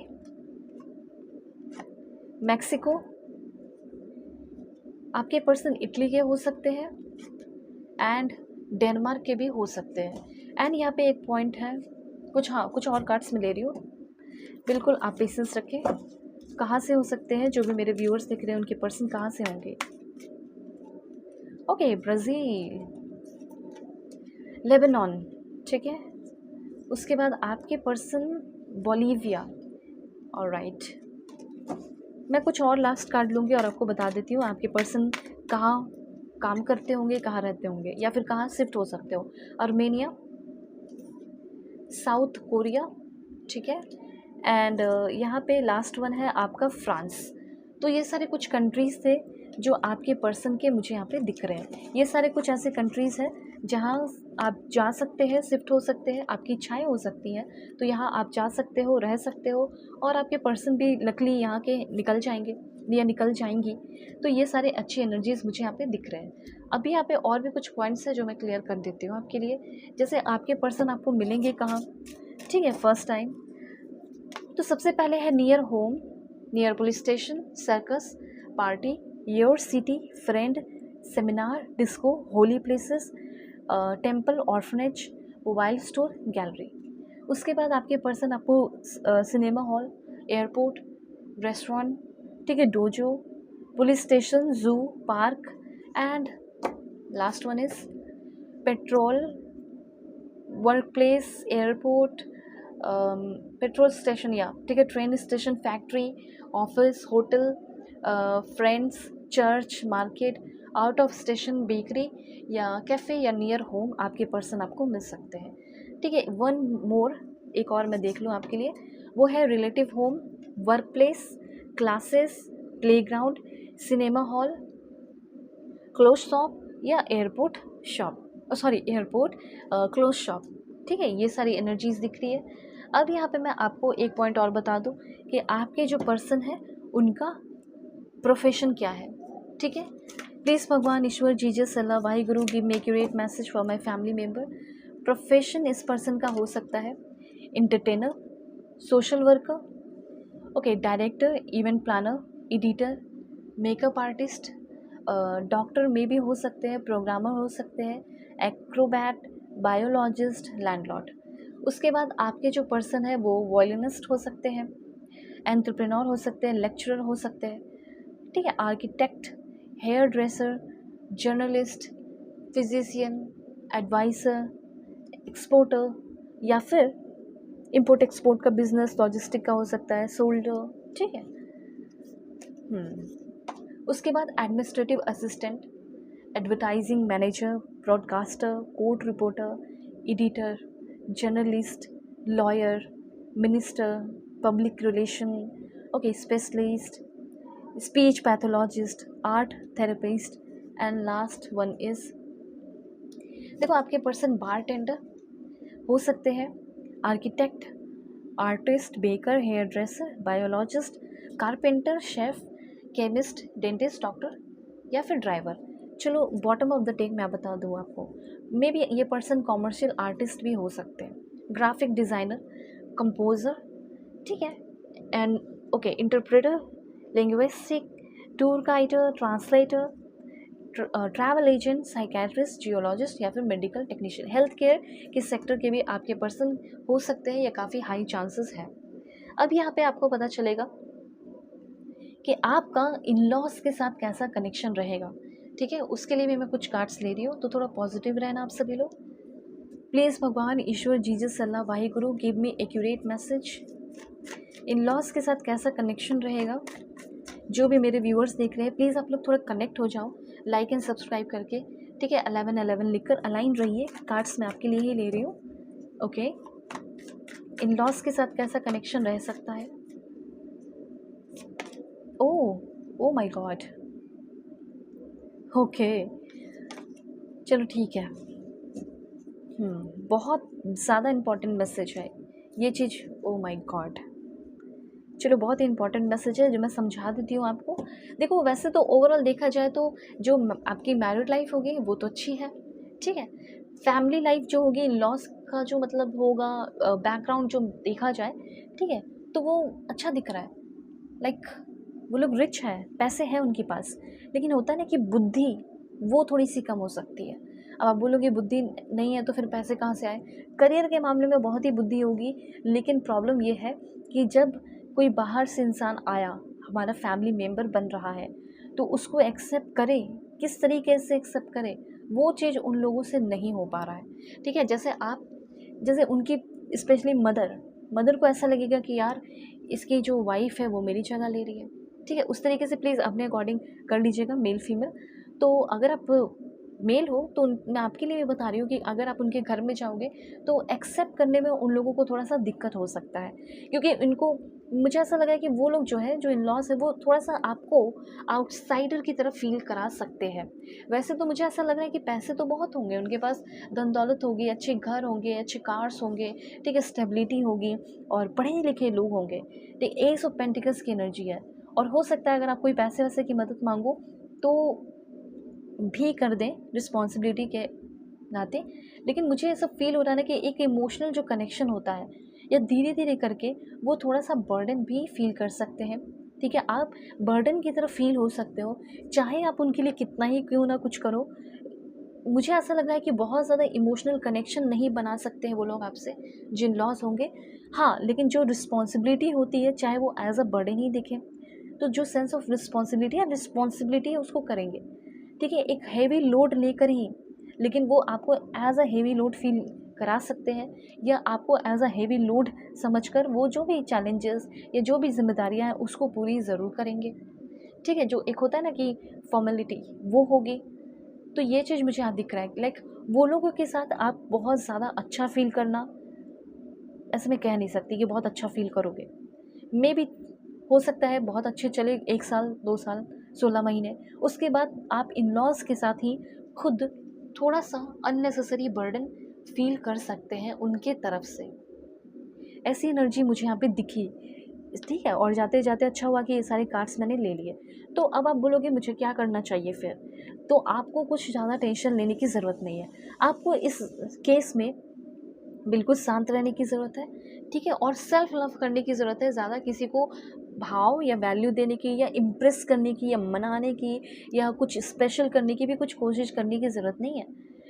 मैक्सिको, आपके पर्सन इटली के हो सकते हैं एंड डेनमार्क के भी हो सकते हैं। एंड यहाँ पे एक पॉइंट है, कुछ और कार्ड्स मैं ले रही हूँ, बिल्कुल आप पेशेंस रखें। कहाँ से हो सकते हैं, जो भी मेरे व्यूअर्स दिख रहे हैं उनके पर्सन कहाँ से होंगे। ओके, ब्राज़ील, लेबनान, ठीक है। उसके बाद आपके पर्सन बोलीविया, ऑलराइट। मैं कुछ और लास्ट कार्ड लूँगी और आपको बता देती हूँ आपके पर्सन कहाँ काम करते होंगे, कहाँ रहते होंगे, या फिर कहाँ शिफ्ट हो सकते हो। आर्मेनिया, साउथ कोरिया, ठीक है। एंड यहाँ पे लास्ट वन है आपका फ्रांस। तो ये सारे कुछ कंट्रीज़ थे जो आपके पर्सन के मुझे यहाँ पे दिख रहे हैं। ये सारे कुछ ऐसे कंट्रीज़ हैं जहाँ आप जा सकते हैं, शिफ्ट हो सकते हैं, आपकी इच्छाएं हो सकती हैं। तो यहाँ आप जा सकते हो, रह सकते हो, और आपके पर्सन भी लकली यहाँ के निकल जाएंगे या निकल जाएंगी। तो ये सारे अच्छी एनर्जीज़ मुझे यहाँ पे दिख रहे हैं। अभी यहाँ पे और भी कुछ पॉइंट्स हैं जो मैं क्लियर कर देती हूँ आपके लिए। जैसे आपके पर्सन आपको मिलेंगे कहाँ, ठीक है, फर्स्ट टाइम। तो सबसे पहले है near home, near police station, circus, party, your city, friend, seminar, disco, Holi places, temple, orphanage, mobile store, gallery. उसके बाद आपके पर्सन आपको सिनेमा हॉल, एयरपोर्ट, रेस्टोरेंट, ठीक है, डोजो, पुलिस स्टेशन, जू, park, and last one is petrol, work place, airport, petrol station, या ठीक है, train station, factory, office, hotel, friends, church, market, out of station, bakery या cafe या near home आपके person आपको मिल सकते हैं। ठीक है, वन मोर, एक और मैं देख लूँ आपके लिए, वो है relative home, work place, classes, playground, cinema hall, close shop या airport shop, sorry airport close shop. ठीक है, ये सारी एनर्जीज़ दिख रही है। अब यहाँ पे मैं आपको एक पॉइंट और बता दूँ कि आपके जो पर्सन है उनका प्रोफेशन क्या है। ठीक है, प्लीज़ भगवान, ईश्वर, जीसस, अल्लाह, Waheguru, give me accurate message for my family member. Profession इस पर्सन का हो सकता है entertainer, social worker, okay, director, event planner, editor, makeup artist, doctor में भी हो सकते हैं, प्रोग्रामर हो सकते हैं, एक्रोबैट, बायोलॉजिस्ट, लैंडलॉर्ड। उसके बाद आपके जो पर्सन है वो वॉयलिनिस्ट हो सकते हैं, एंटरप्रेन्योर हो सकते हैं, लेक्चरर हो सकते हैं, ठीक है, architect, hair dresser, journalist, physician, adviser, exporter, या फिर इंपोर्ट एक्सपोर्ट का बिजनेस, लॉजिस्टिक का हो सकता है, सोल्डर। ठीक है, उसके बाद administrative assistant, advertising manager, broadcaster, court reporter, editor, journalist, lawyer, minister, public relation, okay, specialist, speech pathologist, art therapist, and last one is, देखो आपके पर्सन बारटेंडर हो सकते हैं, architect, artist, baker, hair dresser, biologist, carpenter, chef, chemist, dentist, doctor, या फिर driver. चलो bottom of the take मैं बता दूँ आपको, मे बी ये पर्सन कॉमर्शियल आर्टिस्ट भी हो सकते हैं, ग्राफिक डिज़ाइनर, कंपोज़र, ठीक है, and okay, interpreter, linguistic, tour guider, translator, travel agent, psychiatrist, geologist, या फिर मेडिकल टेक्नीशियन, हेल्थ केयर के सेक्टर के भी आपके पर्सन हो सकते हैं, या काफ़ी हाई चांसेस है। अब यहाँ पे आपको पता चलेगा कि आपका इन लॉज के साथ कैसा कनेक्शन रहेगा। ठीक है, उसके लिए भी मैं कुछ कार्ड्स ले रही हूँ, तो थोड़ा पॉजिटिव रहना आप सभी लोग। प्लीज़ भगवान, ईश्वर, जीसस, अल्लाह, Waheguru, give me accurate message. In laws के साथ कैसा कनेक्शन रहेगा, जो भी मेरे व्यूअर्स देख रहे हैं प्लीज़ आप लोग थोड़ा कनेक्ट हो जाओ लाइक एंड सब्सक्राइब करके। ठीक है, 1111 लिखकर अलाइन रहिए, कार्ड्स मैं आपके लिए ही ले रही हूँ। ओके, इन लॉज के साथ कैसा कनेक्शन रह सकता है। ओ माय गॉड, ओके, चलो ठीक है। बहुत ज़्यादा इम्पॉर्टेंट मैसेज है ये चीज़, ओ माय गॉड। चलो बहुत ही इंपॉर्टेंट मैसेज है जो मैं समझा देती हूँ आपको। देखो वैसे तो ओवरऑल देखा जाए तो जो आपकी मैरिड लाइफ होगी वो तो अच्छी है, ठीक है। फैमिली लाइफ जो होगी, इन लॉज का जो मतलब होगा, बैकग्राउंड जो देखा जाए, ठीक है, तो वो अच्छा दिख रहा है, लाइक वो लोग रिच हैं, पैसे हैं उनके पास, लेकिन होता है ना कि बुद्धि वो थोड़ी सी कम हो सकती है। अब आप बोलोगे बुद्धि नहीं है तो फिर पैसे कहाँ से आए? करियर के मामले में बहुत ही बुद्धि होगी, लेकिन प्रॉब्लम ये है कि जब कोई बाहर से इंसान आया, हमारा फैमिली मेम्बर बन रहा है, तो उसको एक्सेप्ट करें, किस तरीके से एक्सेप्ट करें, वो चीज़ उन लोगों से नहीं हो पा रहा है। ठीक है, जैसे उनकी स्पेशली मदर को ऐसा लगेगा कि यार इसकी जो वाइफ़ है वो मेरी जगह ले रही है। ठीक है, उस तरीके से प्लीज़ अपने अकॉर्डिंग कर लीजिएगा, मेल फीमेल। तो अगर आप मेल हो तो मैं आपके लिए भी बता रही हूँ कि अगर आप उनके घर में जाओगे तो एक्सेप्ट करने में उन लोगों को थोड़ा-सा दिक्कत हो सकता है। क्योंकि इनको मुझे ऐसा लगा है कि वो लोग जो है, जो इन-लॉज़ है, वो थोड़ा-सा आपको आउटसाइडर की तरफ फ़ील करा सकते हैं। वैसे तो मुझे ऐसा लग रहा है कि पैसे तो बहुत होंगे उनके पास, धन-दौलत होगी, अच्छे घर होंगे, अच्छे कार्स होंगे, ठीक है, स्टेबिलिटी होगी और पढ़े-लिखे लोग होंगे। ठीक, एस ऑफ पेंटिकल्स की एनर्जी है और हो सकता है अगर आप कोई पैसे-वैसे की मदद माँगो तो भी कर दें रिस्पॉन्सिबिलिटी के नाते। लेकिन मुझे ऐसा फ़ील हो रहा है ना कि एक इमोशनल जो कनेक्शन होता है या धीरे-धीरे करके वो थोड़ा-सा बर्डन भी फ़ील कर सकते हैं। ठीक है, आप बर्डन की तरफ फ़ील हो सकते हो, चाहे आप उनके लिए कितना ही क्यों ना कुछ करो। मुझे ऐसा लग रहा है कि बहुत ज़्यादा इमोशनल कनेक्शन नहीं बना सकते हैं वो लोग आपसे, जिन लॉज़ होंगे। हाँ, लेकिन जो रिस्पॉन्सिबिलिटी होती है, चाहे वो एज़ अ बर्डन ही दिखे, तो जो सेंस ऑफ रिस्पॉन्सिबिलिटी है उसको करेंगे। ठीक है, एक हेवी लोड लेकर ही, लेकिन वो आपको as a heavy load feel करा सकते हैं या आपको एज़ अ हेवी लोड समझकर वो जो भी चैलेंजेस या जो भी ज़िम्मेदारियाँ हैं उसको पूरी ज़रूर करेंगे। ठीक है, जो एक होता है ना कि फ़ॉर्मेलिटी वो होगी। तो ये चीज़ मुझे यहाँ दिख रहा है, लाइक वो लोगों के साथ आप बहुत ज़्यादा अच्छा फ़ील करना, ऐसे मैं कह नहीं सकती कि बहुत अच्छा फ़ील करोगे। मेबी हो सकता है बहुत अच्छे चले 1 साल, 2 साल, 16 महीने, उसके बाद आप इन-लॉज़ के साथ ही खुद थोड़ा-सा अननेसेसरी बर्डन फ़ील कर सकते हैं उनके तरफ से। ऐसी एनर्जी मुझे यहाँ पे दिखी, ठीक है? और जाते-जाते अच्छा हुआ कि ये सारे कार्ड्स मैंने ले लिए। तो अब आप बोलोगे मुझे क्या करना चाहिए फिर? तो आपको कुछ ज़्यादा टेंशन लेने की ज़रूरत नहीं है। आपको इस केस में बिल्कुल शांत रहने की ज़रूरत है, ठीक है? और सेल्फ लव करने की ज़रूरत है, ज़्यादा किसी को भाव या वैल्यू देने की या इम्प्रेस करने की या मनाने की या कुछ स्पेशल करने की भी कुछ कोशिश करने की ज़रूरत नहीं है,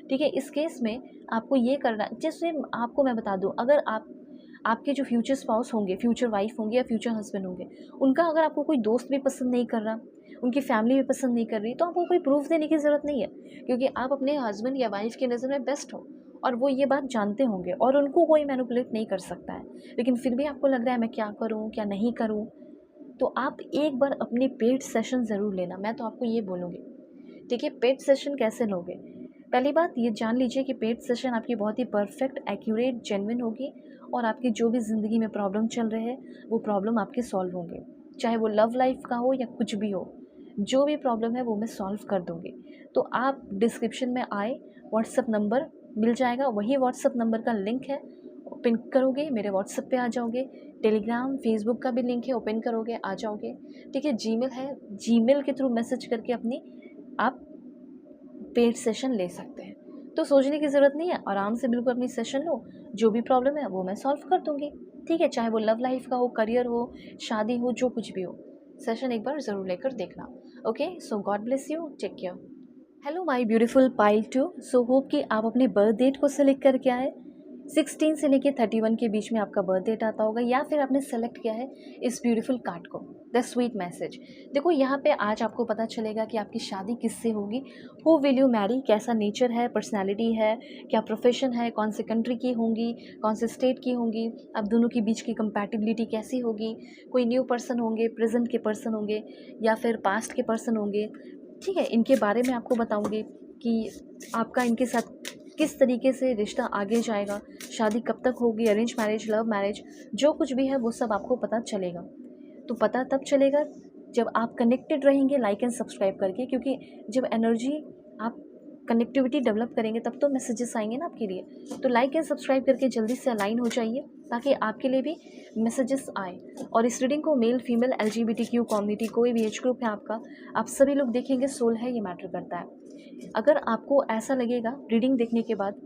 ठीक है? इस केस में आपको ये करना, जैसे आपको मैं बता दूँ, अगर आपके जो फ्यूचर स्पाउस होंगे, फ्यूचर वाइफ होंगे या फ्यूचर हस्बैंड होंगे, उनका अगर आपको कोई दोस्त भी पसंद नहीं कर रहा, उनकी फैमिली भी पसंद नहीं कर रही, तो आपको कोई प्रूफ़ देने की ज़रूरत नहीं है, क्योंकि आप अपने हस्बैंड या वाइफ की नज़र में बेस्ट हो और वो ये बात जानते होंगे और उनको कोई मैनिपुलेट नहीं कर सकता है। लेकिन फिर भी आपको लग रहा है मैं क्या करूँ, क्या नहीं करूँ? तो आप एक बार अपने पेड सेशन ज़रूर लेना, मैं तो आपको ये बोलूँगी। ठीक है, पेड सेशन कैसे लोगे? पहली बात ये जान लीजिए कि पेड सेशन आपकी बहुत ही परफेक्ट, एक्यूरेट, जेन्युइन होगी और आपकी जो भी ज़िंदगी में प्रॉब्लम चल रहे हैं, वो प्रॉब्लम आपके सॉल्व होंगे। चाहे वो लव लाइफ़ का हो या कुछ भी हो, जो भी प्रॉब्लम है वो मैं सॉल्व कर दूँगी। तो आप डिस्क्रिप्शन में आए, व्हाट्सएप नंबर मिल जाएगा, वही व्हाट्सएप नंबर का लिंक है, ओपन करोगे मेरे व्हाट्सएप पे आ जाओगे। टेलीग्राम, फेसबुक का भी लिंक है, ओपन करोगे आ जाओगे। ठीक है, जीमेल है, जीमेल के थ्रू मैसेज करके अपनी आप पेड सेशन ले सकते हैं। तो सोचने की ज़रूरत नहीं है, आराम से बिल्कुल अपनी सेशन लो, जो भी प्रॉब्लम है वो मैं सॉल्व कर दूँगी। ठीक है, चाहे वो लव लाइफ़ का हो, करियर हो, शादी हो, जो कुछ भी हो। सेशन एक बार ज़रूर लेकर देखना। Okay, so God bless you, take care. Hello my beautiful पाइल 2, सो होप कि आप अपने बर्थ डेट को सेलेक्ट करके आए। 16 से लेके 31 के बीच में आपका बर्थ डेट आता होगा या फिर आपने सेलेक्ट किया है इस ब्यूटीफुल कार्ड को, द स्वीट मैसेज। देखो यहाँ पे आज आपको पता चलेगा कि आपकी शादी किससे होगी, हु विल यू मैरी, कैसा नेचर है, पर्सनैलिटी है, क्या प्रोफेशन है, कौन से कंट्री की होंगी, कौन से स्टेट की होंगी, आप दोनों के बीच की कंपैटिबिलिटी कैसी होगी, कोई न्यू पर्सन होंगे, प्रेजेंट के पर्सन होंगे या फिर पास्ट के पर्सन होंगे। ठीक है, इनके बारे में आपको बताऊँगी कि आपका इनके साथ किस तरीके से रिश्ता आगे जाएगा, शादी कब तक होगी, अरेंज मैरिज, लव मैरिज, जो कुछ भी है वो सब आपको पता चलेगा। तो पता तब चलेगा जब आप कनेक्टेड रहेंगे लाइक एंड सब्सक्राइब करके, क्योंकि जब एनर्जी आप कनेक्टिविटी डेवलप करेंगे तब तो मैसेजेस आएंगे ना आपके लिए। तो लाइक एंड सब्सक्राइब करके जल्दी से अलाइन हो जाइए ताकि आपके लिए भी मैसेजेस आए। और इस रीडिंग को मेल फीमेल LGBTQ कम्युनिटी, कोई भी एज ग्रुप है आपका, आप सभी लोग देखेंगे, सोल है ये मैटर करता है। अगर आपको ऐसा लगेगा रीडिंग देखने के बाद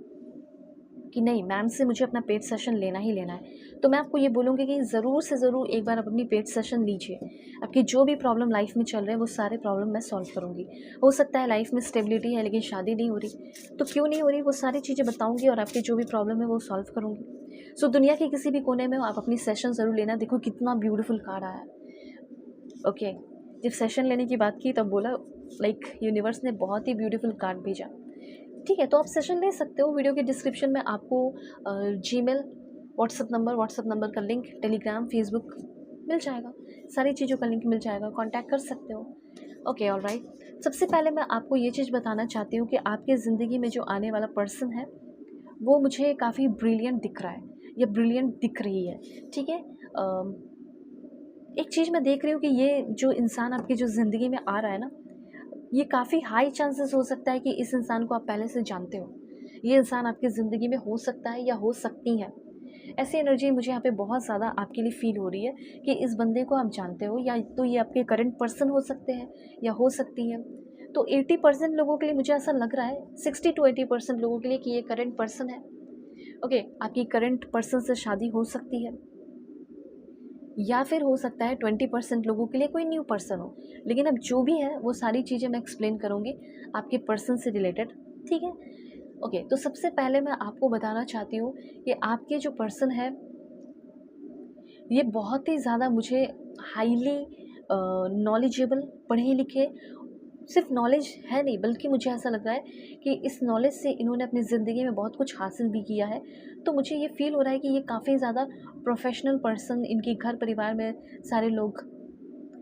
कि नहीं, मैम से मुझे अपना पेड सेशन लेना ही लेना है, तो मैं आपको ये बोलूँगी कि ज़रूर से ज़रूर एक बार आप अपनी पेड सेशन लीजिए। आपकी जो भी प्रॉब्लम लाइफ़ में चल रहे हैं वो सारे प्रॉब्लम मैं सॉल्व करूँगी। हो सकता है लाइफ़ में स्टेबिलिटी है लेकिन शादी नहीं हो रही, तो क्यों नहीं हो रही वो सारी चीज़ें बताऊँगी और आपकी जो भी प्रॉब्लम है वो सॉल्व करूँगी। सो दुनिया के किसी भी कोने में हो आप अपनी सेशन ज़रूर लेना। देखो कितना ब्यूटीफुल कार्ड आया है। ओके, जब सेशन लेने की बात की तब बोला लाइक यूनिवर्स ने बहुत ही ब्यूटीफुल कार्ड भेजा। ठीक है, तो आप सेशन ले सकते हो। वीडियो के डिस्क्रिप्शन में आपको जीमेल, व्हाट्सएप नंबर का लिंक, टेलीग्राम, फेसबुक मिल जाएगा, सारी चीज़ों का लिंक मिल जाएगा, कांटेक्ट कर सकते हो। Okay, alright. सबसे पहले मैं आपको ये चीज़ बताना चाहती हूँ कि आपके ज़िंदगी में जो आने वाला पर्सन है वो मुझे काफ़ी ब्रिलियंट दिख रहा है या ब्रिलियंट दिख रही है। ठीक है, एक चीज़ मैं देख रही हूँ कि ये जो इंसान आपकी जो ज़िंदगी में आ रहा है ना, ये काफ़ी हाई चांसेस हो सकता है कि इस इंसान को आप पहले से जानते हो। ये इंसान आपकी ज़िंदगी में हो सकता है या हो सकती है। ऐसी एनर्जी मुझे यहाँ पे बहुत ज़्यादा आपके लिए फ़ील हो रही है कि इस बंदे को आप जानते हो, या तो ये आपके करंट पर्सन हो सकते हैं या हो सकती है। तो 80% लोगों के लिए मुझे ऐसा लग रहा है, 60 to 80% लोगों के लिए, कि ये करंट पर्सन है। ओके, आपकी करंट पर्सन से शादी हो सकती है, या फिर हो सकता है 20% लोगों के लिए कोई न्यू पर्सन हो। लेकिन अब जो भी है वो सारी चीज़ें मैं एक्सप्लेन करूँगी आपके पर्सन से रिलेटेड। ठीक है, ओके। तो सबसे पहले मैं आपको बताना चाहती हूँ कि आपके जो पर्सन है ये बहुत ही ज़्यादा मुझे हाईली नॉलेजेबल, पढ़े लिखे, सिर्फ नॉलेज है नहीं बल्कि मुझे ऐसा लग रहा है कि इस नॉलेज से इन्होंने अपनी ज़िंदगी में बहुत कुछ हासिल भी किया है। तो मुझे ये फ़ील हो रहा है कि ये काफ़ी ज़्यादा प्रोफेशनल पर्सन, इनके घर परिवार में सारे लोग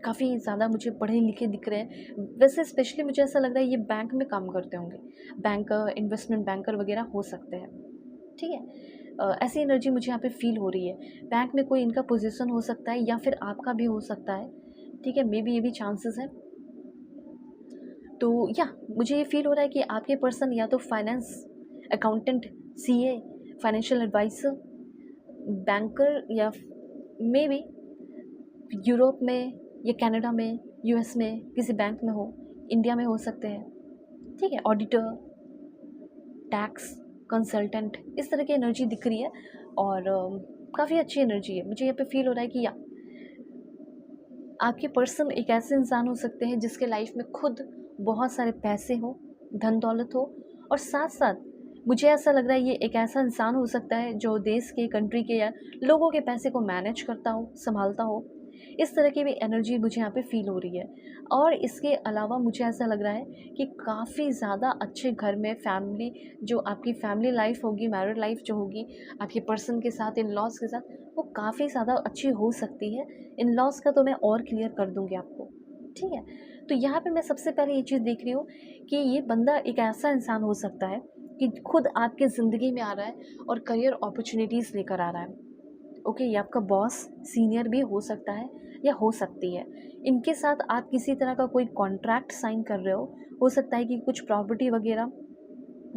काफ़ी ज़्यादा मुझे पढ़े लिखे दिख रहे हैं। वैसे स्पेशली मुझे ऐसा लग रहा है ये बैंक में काम करते होंगे, बैंकर, इन्वेस्टमेंट बैंकर वगैरह हो सकते हैं। ठीक है, ऐसी एनर्जी मुझे यहाँ पे फ़ील हो रही है। बैंक में कोई इनका पोजीशन हो सकता है या फिर आपका भी हो सकता है। ठीक है, मे बी ये भी चांसेस हैं। तो या मुझे ये फ़ील हो रहा है कि आपके पर्सन या तो finance, accountant, CA, financial adviser, banker, या मे बी यूरोप में या कनाडा में, यूएस में किसी बैंक में हो, इंडिया में हो सकते हैं। ठीक है, ऑडिटर, टैक्स कंसल्टेंट, इस तरह की एनर्जी दिख रही है और काफ़ी अच्छी एनर्जी है। मुझे यहाँ पे फ़ील हो रहा है कि या आपके पर्सन एक ऐसे इंसान हो सकते हैं जिसके लाइफ में खुद बहुत सारे पैसे हो, धन दौलत हो, और साथ साथ मुझे ऐसा लग रहा है ये एक ऐसा इंसान हो सकता है जो देश के, कंट्री के या लोगों के पैसे को मैनेज करता हो, संभालता हो। इस तरह की भी एनर्जी मुझे यहाँ पे फ़ील हो रही है। और इसके अलावा मुझे ऐसा लग रहा है कि काफ़ी ज़्यादा अच्छे घर में फैमिली, जो आपकी फैमिली लाइफ होगी, मैरिड लाइफ जो होगी आपके पर्सन के साथ, इन लॉज के साथ, वो काफ़ी ज़्यादा अच्छी हो सकती है। इन लॉज का तो मैं और क्लियर कर दूँगी आपको। ठीक है, तो यहाँ पे मैं सबसे पहले ये चीज़ देख रही हूँ कि ये बंदा एक ऐसा इंसान हो सकता है कि खुद आपके ज़िंदगी में आ रहा है और करियर अपॉर्चुनिटीज़ लेकर आ रहा है। ओके, ये आपका बॉस, सीनियर भी हो सकता है या हो सकती है। इनके साथ आप किसी तरह का कोई कॉन्ट्रैक्ट साइन कर रहे हो सकता है कि कुछ प्रॉपर्टी वगैरह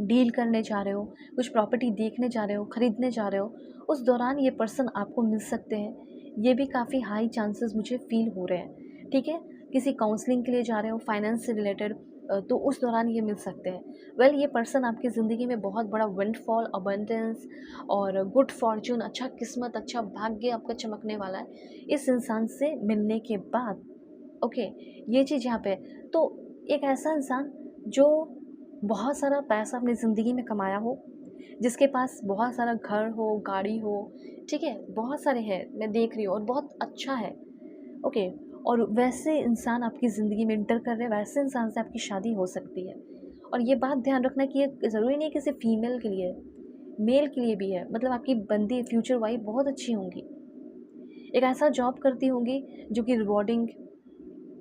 डील करने जा रहे हो, कुछ प्रॉपर्टी देखने जा रहे हो, खरीदने जा रहे हो, उस दौरान ये पर्सन आपको मिल सकते हैं। ये भी काफ़ी हाई चांसेस मुझे फ़ील हो रहे हैं। ठीक है, किसी काउंसलिंग के लिए जा रहे हो, फाइनेंस से रिलेटेड, तो उस दौरान ये मिल सकते हैं। वेल, ये पर्सन आपकी ज़िंदगी में बहुत बड़ा विंडफॉल, अबंडेंस और गुड फॉर्च्यून, अच्छा किस्मत, अच्छा भाग्य आपका चमकने वाला है इस इंसान से मिलने के बाद। ओके, ये चीज़ यहाँ पे तो एक ऐसा इंसान जो बहुत सारा पैसा अपनी ज़िंदगी में कमाया हो, जिसके पास बहुत सारा घर हो, गाड़ी हो, ठीक है, बहुत सारे हैं, मैं देख रही हूँ, और बहुत अच्छा है। ओके, और वैसे इंसान आपकी ज़िंदगी में इंटर कर रहे हैं, वैसे इंसान से आपकी शादी हो सकती है। और ये बात ध्यान रखना कि ये ज़रूरी नहीं है कि सिर्फ फीमेल के लिए, मेल के लिए भी है। मतलब आपकी बंदी, फ्यूचर वाइफ बहुत अच्छी होंगी, एक ऐसा जॉब करती होंगी जो कि रिवॉर्डिंग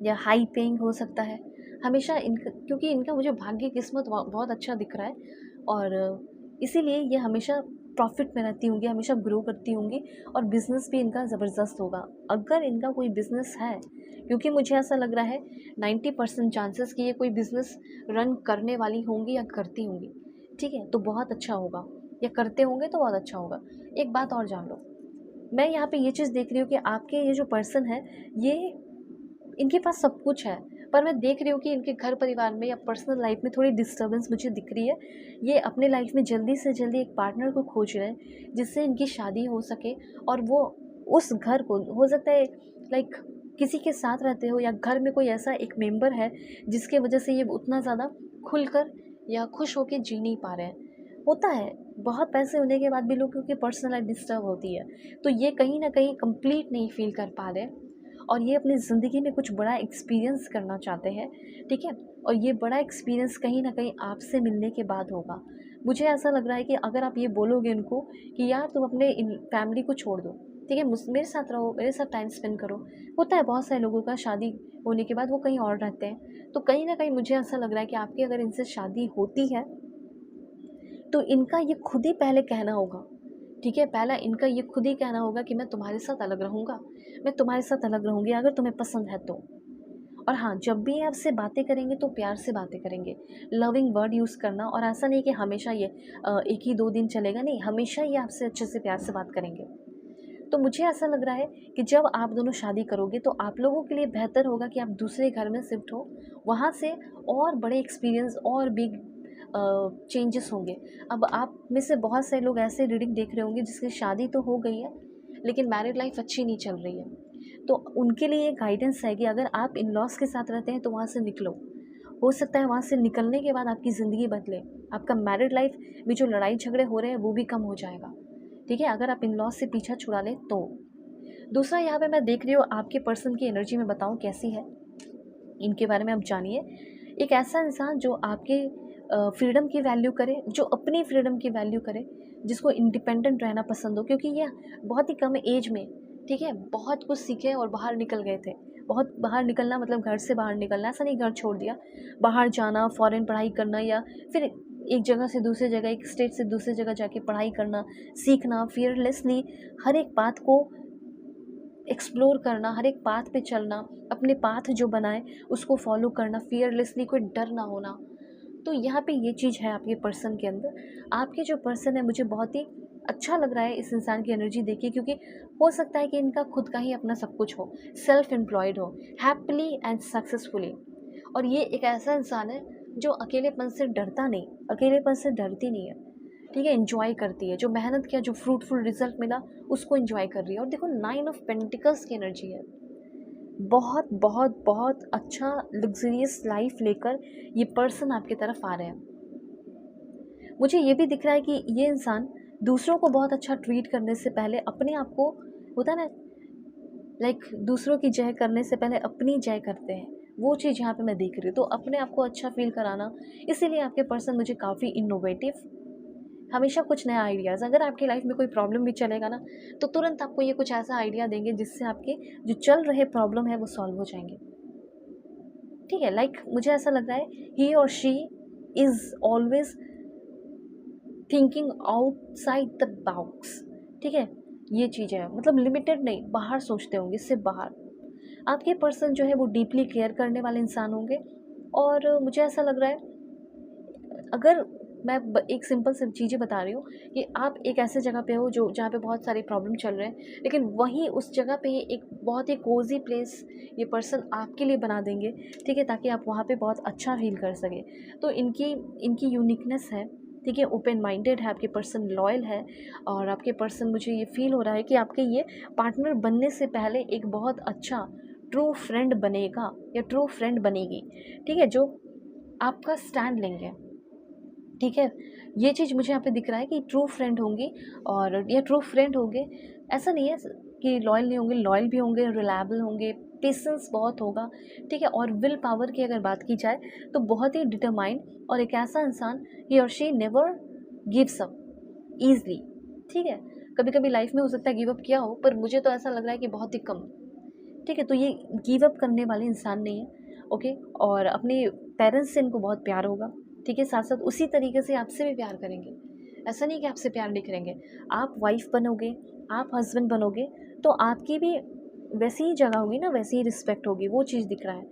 या हाई पेइंग हो सकता है। हमेशा इनका, क्योंकि इनका मुझे भाग्य, किस्मत बहुत अच्छा दिख रहा है, और इसीलिए ये हमेशा प्रॉफिट में रहती होंगी, हमेशा ग्रो करती होंगी, और बिज़नेस भी इनका ज़बरदस्त होगा अगर इनका कोई बिज़नेस है। क्योंकि मुझे ऐसा लग रहा है 90% चांसेस कि ये कोई बिज़नेस रन करने वाली होंगी या करती होंगी। ठीक है, तो बहुत अच्छा होगा, या करते होंगे तो बहुत अच्छा होगा। एक बात और जान लो, मैं यहाँ पे ये चीज़ देख रही हूँ कि आपके ये जो पर्सन है, ये, इनके पास सब कुछ है, पर मैं देख रही हूँ कि इनके घर परिवार में या पर्सनल लाइफ में थोड़ी डिस्टर्बेंस मुझे दिख रही है। ये अपने लाइफ में जल्दी से जल्दी एक पार्टनर को खोज रहे हैं जिससे इनकी शादी हो सके, और वो उस घर को, हो सकता है लाइक किसी के साथ रहते हो या घर में कोई ऐसा एक मेंबर है जिसके वजह से ये उतना ज़्यादा खुलकर या खुश होकर जी नहीं पा रहे हैं। होता है, बहुत पैसे होने के बाद भी लोगों की पर्सनल लाइफ डिस्टर्ब होती है, तो ये कहीं ना कहीं कंप्लीट नहीं फील कर पा रहे और ये अपनी ज़िंदगी में कुछ बड़ा एक्सपीरियंस करना चाहते हैं, ठीक है। और ये बड़ा एक्सपीरियंस कहीं ना कहीं आपसे मिलने के बाद होगा। मुझे ऐसा लग रहा है कि अगर आप ये बोलोगे उनको कि यार तुम अपने फैमिली को छोड़ दो, ठीक है, मेरे साथ रहो, मेरे साथ टाइम स्पेंड करो। होता है बहुत सारे लोगों का शादी होने के बाद वो कहीं और रहते हैं, तो कहीं ना कहीं मुझे ऐसा लग रहा है कि आपकी अगर इनसे शादी होती है तो इनका ये खुद ही पहले कहना होगा, ठीक है, पहला इनका ये खुद ही कहना होगा कि मैं तुम्हारे साथ अलग रहूँगा, मैं तुम्हारे साथ अलग रहूँगी अगर तुम्हें पसंद है तो। और हाँ, जब भी आपसे बातें करेंगे तो प्यार से बातें करेंगे, लविंग वर्ड यूज़ करना। और ऐसा नहीं कि हमेशा ये 1 ही 2 दिन चलेगा, नहीं, हमेशा ये आपसे अच्छे से प्यार से बात करेंगे। तो मुझे ऐसा लग रहा है कि जब आप दोनों शादी करोगे तो आप लोगों के लिए बेहतर होगा कि आप दूसरे घर में शिफ्ट हो, वहाँ से और बड़े एक्सपीरियंस और बिग चेंजेस होंगे। अब आप में से बहुत से लोग ऐसे रीडिंग देख रहे होंगे जिसकी शादी तो हो गई है लेकिन मैरिड लाइफ अच्छी नहीं चल रही है, तो उनके लिए गाइडेंस है कि अगर आप इन लॉज के साथ रहते हैं तो वहाँ से निकलो। हो सकता है वहाँ से निकलने के बाद आपकी ज़िंदगी बदले, आपका मैरिड लाइफ में जो लड़ाई झगड़े हो रहे हैं वो भी कम हो जाएगा, ठीक है, अगर आप इन लॉज से पीछा छुड़ा लें तो। दूसरा, यहाँ पे मैं देख रही हूँ आपके पर्सन की एनर्जी में बताऊँ कैसी है, इनके बारे में आप जानिए। एक ऐसा इंसान जो आपके फ्रीडम की वैल्यू करे, जो अपनी फ्रीडम की वैल्यू करे, जिसको इंडिपेंडेंट रहना पसंद हो, क्योंकि ये बहुत ही कम एज में, ठीक है, बहुत कुछ सीखे और बाहर निकल गए थे। बहुत बाहर निकलना मतलब घर से बाहर निकलना, ऐसा नहीं घर छोड़ दिया, बाहर जाना, फॉरेन पढ़ाई करना, या फिर एक जगह से दूसरी जगह, एक स्टेट से दूसरी जगह जाके पढ़ाई करना, सीखना, फियरलेसली हर एक बात को एक्सप्लोर करना, हर एक पाथ पे चलना, अपने पाथ जो बनाए उसको फॉलो करना, फियरलेसली, कोई डर ना होना। तो यहाँ पे ये चीज़ है आपके पर्सन के अंदर। आपके जो पर्सन है, मुझे बहुत ही अच्छा लग रहा है इस इंसान की एनर्जी देखिए, क्योंकि हो सकता है कि इनका खुद का ही अपना सब कुछ हो, सेल्फ एम्प्लॉयड हो, हैप्पीली एंड सक्सेसफुली। और ये एक ऐसा इंसान है जो अकेलेपन से डरता नहीं, अकेलेपन से डरती नहीं है, ठीक है, एंजॉय करती है, जो मेहनत किया, जो फ्रूटफुल रिजल्ट मिला उसको एंजॉय कर रही है। और देखो 9 ऑफ पेंटिकल्स की एनर्जी है, बहुत बहुत बहुत अच्छा लग्जरियस लाइफ लेकर ये पर्सन आपकी तरफ आ रहे हैं। मुझे ये भी दिख रहा है कि ये इंसान दूसरों को बहुत अच्छा ट्रीट करने से पहले अपने आप को, होता है ना, लाइक दूसरों की जय करने से पहले अपनी जय करते हैं, वो चीज़ यहाँ पे मैं देख रही हूँ। तो अपने आप को अच्छा फील कराना, इसीलिए आपके पर्सन मुझे काफ़ी इनोवेटिव, हमेशा कुछ नया आइडियाज़, अगर आपकी लाइफ में कोई प्रॉब्लम भी चलेगा ना तो तुरंत आपको ये कुछ ऐसा आइडिया देंगे जिससे आपके जो चल रहे प्रॉब्लम है वो सॉल्व हो जाएंगे, ठीक है। लाइक मुझे ऐसा लग रहा है ही और she is always thinking outside the box, ठीक है, ये चीज़ है, मतलब लिमिटेड नहीं, बाहर सोचते होंगे, इससे बाहर। आपके पर्सन जो है वो डीपली केयर करने वाले इंसान होंगे। और मुझे ऐसा लग रहा है, अगर मैं एक सिंपल सी चीज़ें बता रही हूँ कि आप एक ऐसे जगह पे हो जो जहाँ पे बहुत सारे प्रॉब्लम चल रहे हैं, लेकिन वहीं उस जगह पे ही एक बहुत ही कोजी प्लेस ये पर्सन आपके लिए बना देंगे, ठीक है, ताकि आप वहाँ पे बहुत अच्छा फील कर सकें। तो इनकी इनकी यूनिकनेस है, ठीक है, ओपन माइंडेड है आपके पर्सन, लॉयल है। और आपके पर्सन, मुझे ये फील हो रहा है कि आपके ये पार्टनर बनने से पहले एक बहुत अच्छा ट्रू फ्रेंड बनेगा या ट्रू फ्रेंड बनेगी, ठीक है, जो आपका स्टैंड लेंगे, ठीक है। ये चीज़ मुझे यहाँ पे दिख रहा है कि ट्रू फ्रेंड होंगी, और ये ट्रू फ्रेंड होंगे, ऐसा नहीं है कि लॉयल नहीं होंगे, लॉयल भी होंगे, रिलायबल होंगे, पेशेंस बहुत होगा, ठीक है। और विल पावर की अगर बात की जाए तो बहुत ही डिटरमाइंड, और एक ऐसा इंसान, ही और she never gives up easily, ठीक है। कभी कभी लाइफ में हो सकता है गिव अप किया हो, पर मुझे तो ऐसा लग रहा है कि बहुत ही कम, ठीक है। तो ये गिव अप करने वाले इंसान नहीं है, ओके। और अपने पेरेंट्स से इनको बहुत प्यार होगा, ठीक है, साथ साथ उसी तरीके से आपसे भी प्यार करेंगे। ऐसा नहीं कि आपसे प्यार नहीं करेंगे, आप वाइफ बनोगे, आप हस्बैंड बनोगे तो आपकी भी वैसी ही जगह होगी ना, वैसी ही रिस्पेक्ट होगी, वो चीज़ दिख रहा है।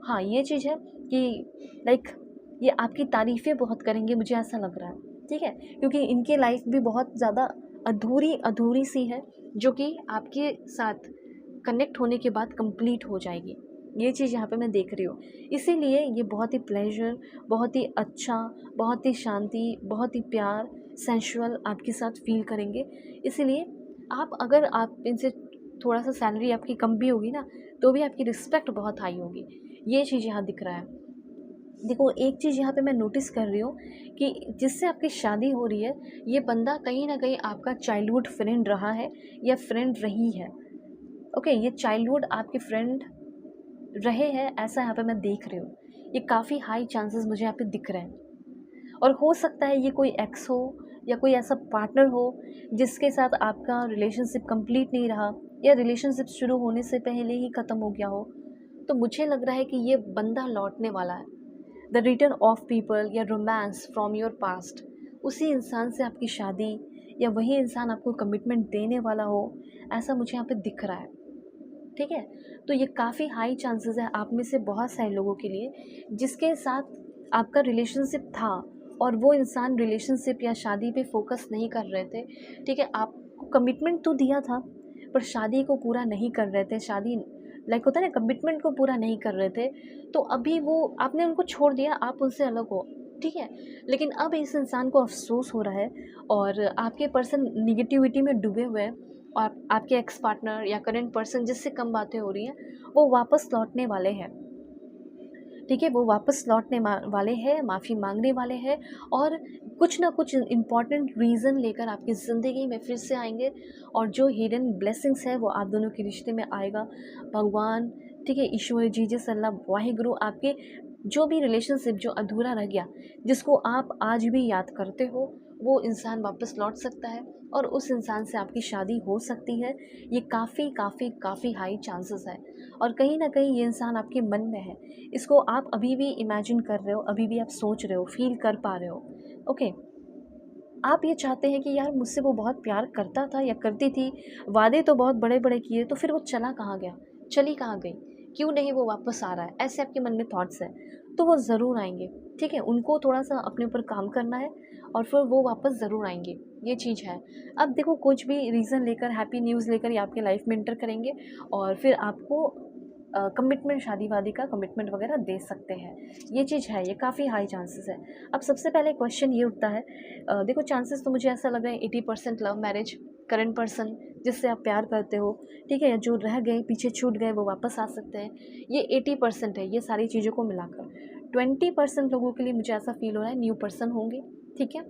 हाँ, ये चीज़ है कि लाइक ये आपकी तारीफ़ें बहुत करेंगे, मुझे ऐसा लग रहा है, ठीक है, क्योंकि इनकी लाइफ भी बहुत ज़्यादा अधूरी अधूरी सी है, जो कि आपके साथ कनेक्ट होने के बाद कंप्लीट हो जाएगी। ये चीज़ यहाँ पे मैं देख रही हूँ। इसीलिए ये बहुत ही प्लेज़र, बहुत ही अच्छा, बहुत ही शांति, बहुत ही प्यार, सेंसुअल आपके साथ फ़ील करेंगे। इसीलिए अगर आप इनसे थोड़ा-सा सैलरी आपकी कम भी होगी ना, तो भी आपकी रिस्पेक्ट बहुत हाई होगी। ये चीज़ यहाँ दिख रहा है। देखो, एक चीज़ यहाँ पे मैं नोटिस कर रही हूँ कि जिससे आपकी शादी हो रही है, ये बंदा कहीं न कहीं आपका चाइल्डहुड फ्रेंड रहा है या फ्रेंड रही है। ओके, ये चाइल्डहुड आपके फ्रेंड रहे हैं, ऐसा यहाँ पे मैं देख रही हूँ। ये काफ़ी हाई चांसेस मुझे यहाँ पे दिख रहे हैं, और हो सकता है ये कोई एक्स हो या कोई ऐसा पार्टनर हो जिसके साथ आपका रिलेशनशिप कंप्लीट नहीं रहा, या रिलेशनशिप शुरू होने से पहले ही ख़त्म हो गया हो। तो मुझे लग रहा है कि ये बंदा लौटने वाला है। द रिटर्न ऑफ पीपल या रोमांस फ्रॉम योर पास्ट, उसी इंसान से आपकी शादी, या वही इंसान आपको कमिटमेंट देने वाला हो, ऐसा मुझे यहाँ पे दिख रहा है। ठीक है, तो ये काफ़ी हाई चांसेस है आप में से बहुत सारे लोगों के लिए जिसके साथ आपका रिलेशनशिप था, और वो इंसान रिलेशनशिप या शादी पे फोकस नहीं कर रहे थे। ठीक है, आपको कमिटमेंट तो दिया था पर शादी को पूरा नहीं कर रहे थे, शादी लाइक होता है ना, कमिटमेंट को पूरा नहीं कर रहे थे। तो अभी वो आपने उनको छोड़ दिया, आप उनसे अलग हो। ठीक है, लेकिन अब इस इंसान को अफसोस हो रहा है, और आपके पर्सन निगेटिविटी में डूबे हुए हैं, और आपके एक्स पार्टनर या करंट पर्सन जिससे कम बातें हो रही हैं, वो वापस लौटने वाले हैं। ठीक है, वो वापस लौटने वाले हैं, माफ़ी मांगने वाले हैं, और कुछ ना कुछ इम्पॉर्टेंट रीज़न लेकर आपकी ज़िंदगी में फिर से आएंगे, और जो हिडन ब्लेसिंग्स है वो आप दोनों के रिश्ते में आएगा। भगवान, ठीक है, ईश्वर, जीसस, अल्लाह, वाहिगुरु, आपके जो भी रिलेशनशिप जो अधूरा रह गया, जिसको आप आज भी याद करते हो, वो इंसान वापस लौट सकता है, और उस इंसान से आपकी शादी हो सकती है। ये काफ़ी काफ़ी काफ़ी हाई चांसेस है, और कहीं ना कहीं ये इंसान आपके मन में है। इसको आप अभी भी इमेजिन कर रहे हो, अभी भी आप सोच रहे हो, फील कर पा रहे हो। ओके, आप ये चाहते हैं कि यार मुझसे वो बहुत प्यार करता था या करती थी, वादे तो बहुत बड़े बड़े किए, तो फिर वो चला कहाँ गया, चली कहाँ गई, क्यों नहीं वो वापस आ रहा है, ऐसे आपके मन में थॉट्स हैं। तो वो ज़रूर आएंगे। ठीक है, उनको थोड़ा सा अपने ऊपर काम करना है, और फिर वो वापस ज़रूर आएंगे। ये चीज़ है। अब देखो, कुछ भी रीज़न लेकर, हैप्पी न्यूज़ लेकर ये आपके लाइफ में इंटर करेंगे, और फिर आपको कमिटमेंट, शादी वादी का कमिटमेंट वगैरह दे सकते हैं। ये चीज़ है, ये काफ़ी हाई चांसेस है। अब सबसे पहले क्वेश्चन ये उठता है, देखो चांसेस तो मुझे ऐसा लग रहा है 80% लव मैरिज, करंट पर्सन जिससे आप प्यार करते हो, ठीक है, जो रह गए, पीछे छूट गए, वो वापस आ सकते हैं। ये 80% है, ये सारी चीज़ों को मिलाकर। 20% लोगों के लिए मुझे ऐसा फील हो रहा है न्यू पर्सन होंगे। ठीक है,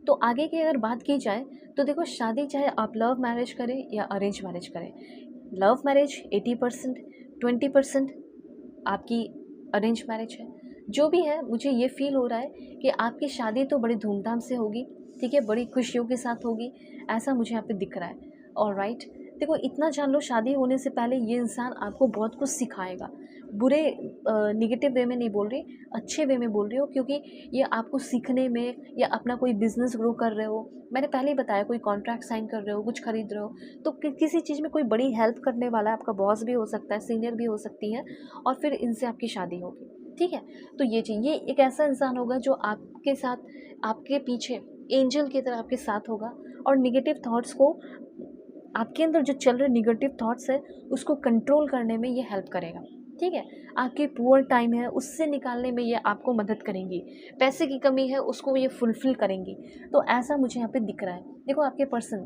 तो आगे की अगर बात की जाए, तो देखो, शादी चाहे आप लव मैरिज करें या अरेंज मैरिज करें, लव मैरिज 80%, 20% आपकी अरेंज मैरिज है। जो भी है, मुझे ये फील हो रहा है कि आपकी शादी तो बड़ी धूमधाम से होगी। ठीक है, बड़ी खुशियों के साथ होगी, ऐसा मुझे यहाँ पे दिख रहा है। और राइट, देखो, इतना जान लो, शादी होने से पहले ये इंसान आपको बहुत कुछ सिखाएगा। बुरे निगेटिव वे में नहीं बोल रही, अच्छे वे में बोल रही हो, क्योंकि ये आपको सीखने में, या अपना कोई बिजनेस ग्रो कर रहे हो, मैंने पहले ही बताया, कोई कॉन्ट्रैक्ट साइन कर रहे हो, कुछ खरीद रहे हो, तो किसी चीज़ में कोई बड़ी हेल्प करने वाला है, आपका बॉस भी हो सकता है, सीनियर भी हो सकती है, और फिर इनसे आपकी शादी होगी। ठीक है, तो ये चीज़, ये एक ऐसा इंसान होगा जो आपके साथ, आपके पीछे एंजल की तरह आपके साथ होगा, और निगेटिव थॉट्स को, आपके अंदर जो चल रहे निगेटिव थॉट्स है, उसको कंट्रोल करने में ये हेल्प करेगा। ठीक है, आपके पुअर टाइम है उससे निकालने में ये आपको मदद करेंगी, पैसे की कमी है उसको ये फुलफ़िल करेंगी। तो ऐसा मुझे यहाँ पे दिख रहा है। देखो, आपके पर्सन,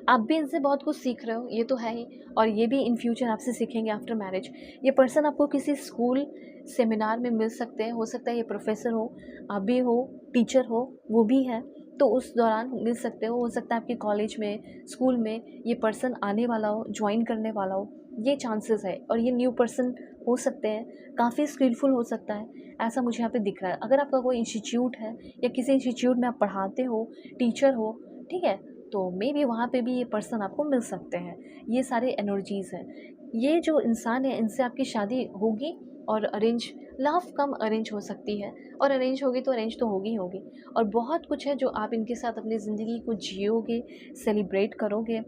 आप भी इनसे बहुत कुछ सीख रहे हो, ये तो है ही, और ये भी इन फ्यूचर आपसे सीखेंगे आफ्टर मैरिज। ये पर्सन आपको किसी स्कूल, सेमिनार में मिल सकते हैं, हो सकता है ये प्रोफेसर हो, आप भी हो, टीचर हो, वो भी है, तो उस दौरान मिल सकते हो सकता है आपके कॉलेज में, स्कूल में ये पर्सन आने वाला हो, ज्वाइन करने वाला हो, ये चांसेस है। और ये न्यू पर्सन हो सकते हैं, काफ़ी स्किलफुल हो सकता है, ऐसा मुझे यहाँ पे दिख रहा है। अगर आपका कोई इंस्टीट्यूट है, या किसी इंस्टीट्यूट में आप पढ़ाते हो, टीचर हो, ठीक है, तो मे बी वहाँ पे भी ये पर्सन आपको मिल सकते हैं। ये सारे एनर्जीज़ हैं। ये जो इंसान है, इनसे आपकी शादी होगी, और अरेंज, लव कम अरेंज हो सकती है, और अरेंज होगी तो अरेंज तो होगी ही होगी। और बहुत कुछ है जो आप इनके साथ अपनी ज़िंदगी को जियोगे, सेलिब्रेट करोगे।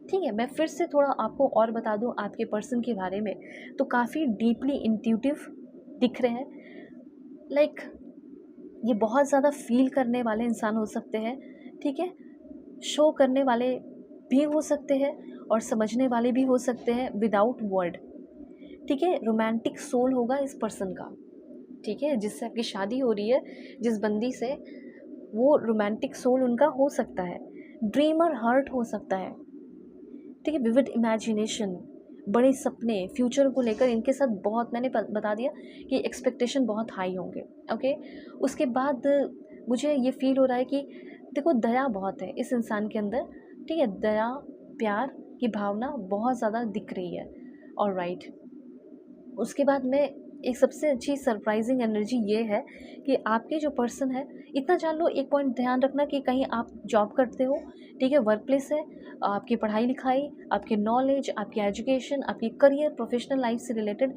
ठीक है, मैं फिर से थोड़ा आपको और बता दूँ आपके पर्सन के बारे में, तो काफ़ी डीपली इंट्यूटिव दिख रहे हैं। लाइक, ये बहुत ज़्यादा फ़ील करने वाले इंसान हो सकते हैं। ठीक है, शो करने वाले भी हो सकते हैं, और समझने वाले भी हो सकते हैं विदाउट वर्ड। ठीक है, रोमांटिक सोल होगा इस पर्सन का, ठीक है, जिससे आपकी शादी हो रही है, जिस बंदी से, वो रोमांटिक सोल उनका हो सकता है, ड्रीमर हार्ट हो सकता है, ठीक है, विविड इमेजिनेशन, बड़े सपने, फ्यूचर को लेकर इनके साथ बहुत, मैंने बता दिया कि एक्सपेक्टेशन बहुत हाई होंगे। ओके, उसके बाद मुझे ये फील हो रहा है कि देखो दया बहुत है इस इंसान के अंदर, ठीक है, दया प्यार की भावना बहुत ज़्यादा दिख रही है। ऑलराइट, उसके बाद में एक सबसे अच्छी सरप्राइजिंग एनर्जी ये है कि आपके जो पर्सन है, इतना जान लो, एक पॉइंट ध्यान रखना कि कहीं आप जॉब करते हो, ठीक है, वर्क प्लेस है, आपकी पढ़ाई लिखाई, आपकी नॉलेज, आपकी एजुकेशन, आपकी करियर, प्रोफेशनल लाइफ से रिलेटेड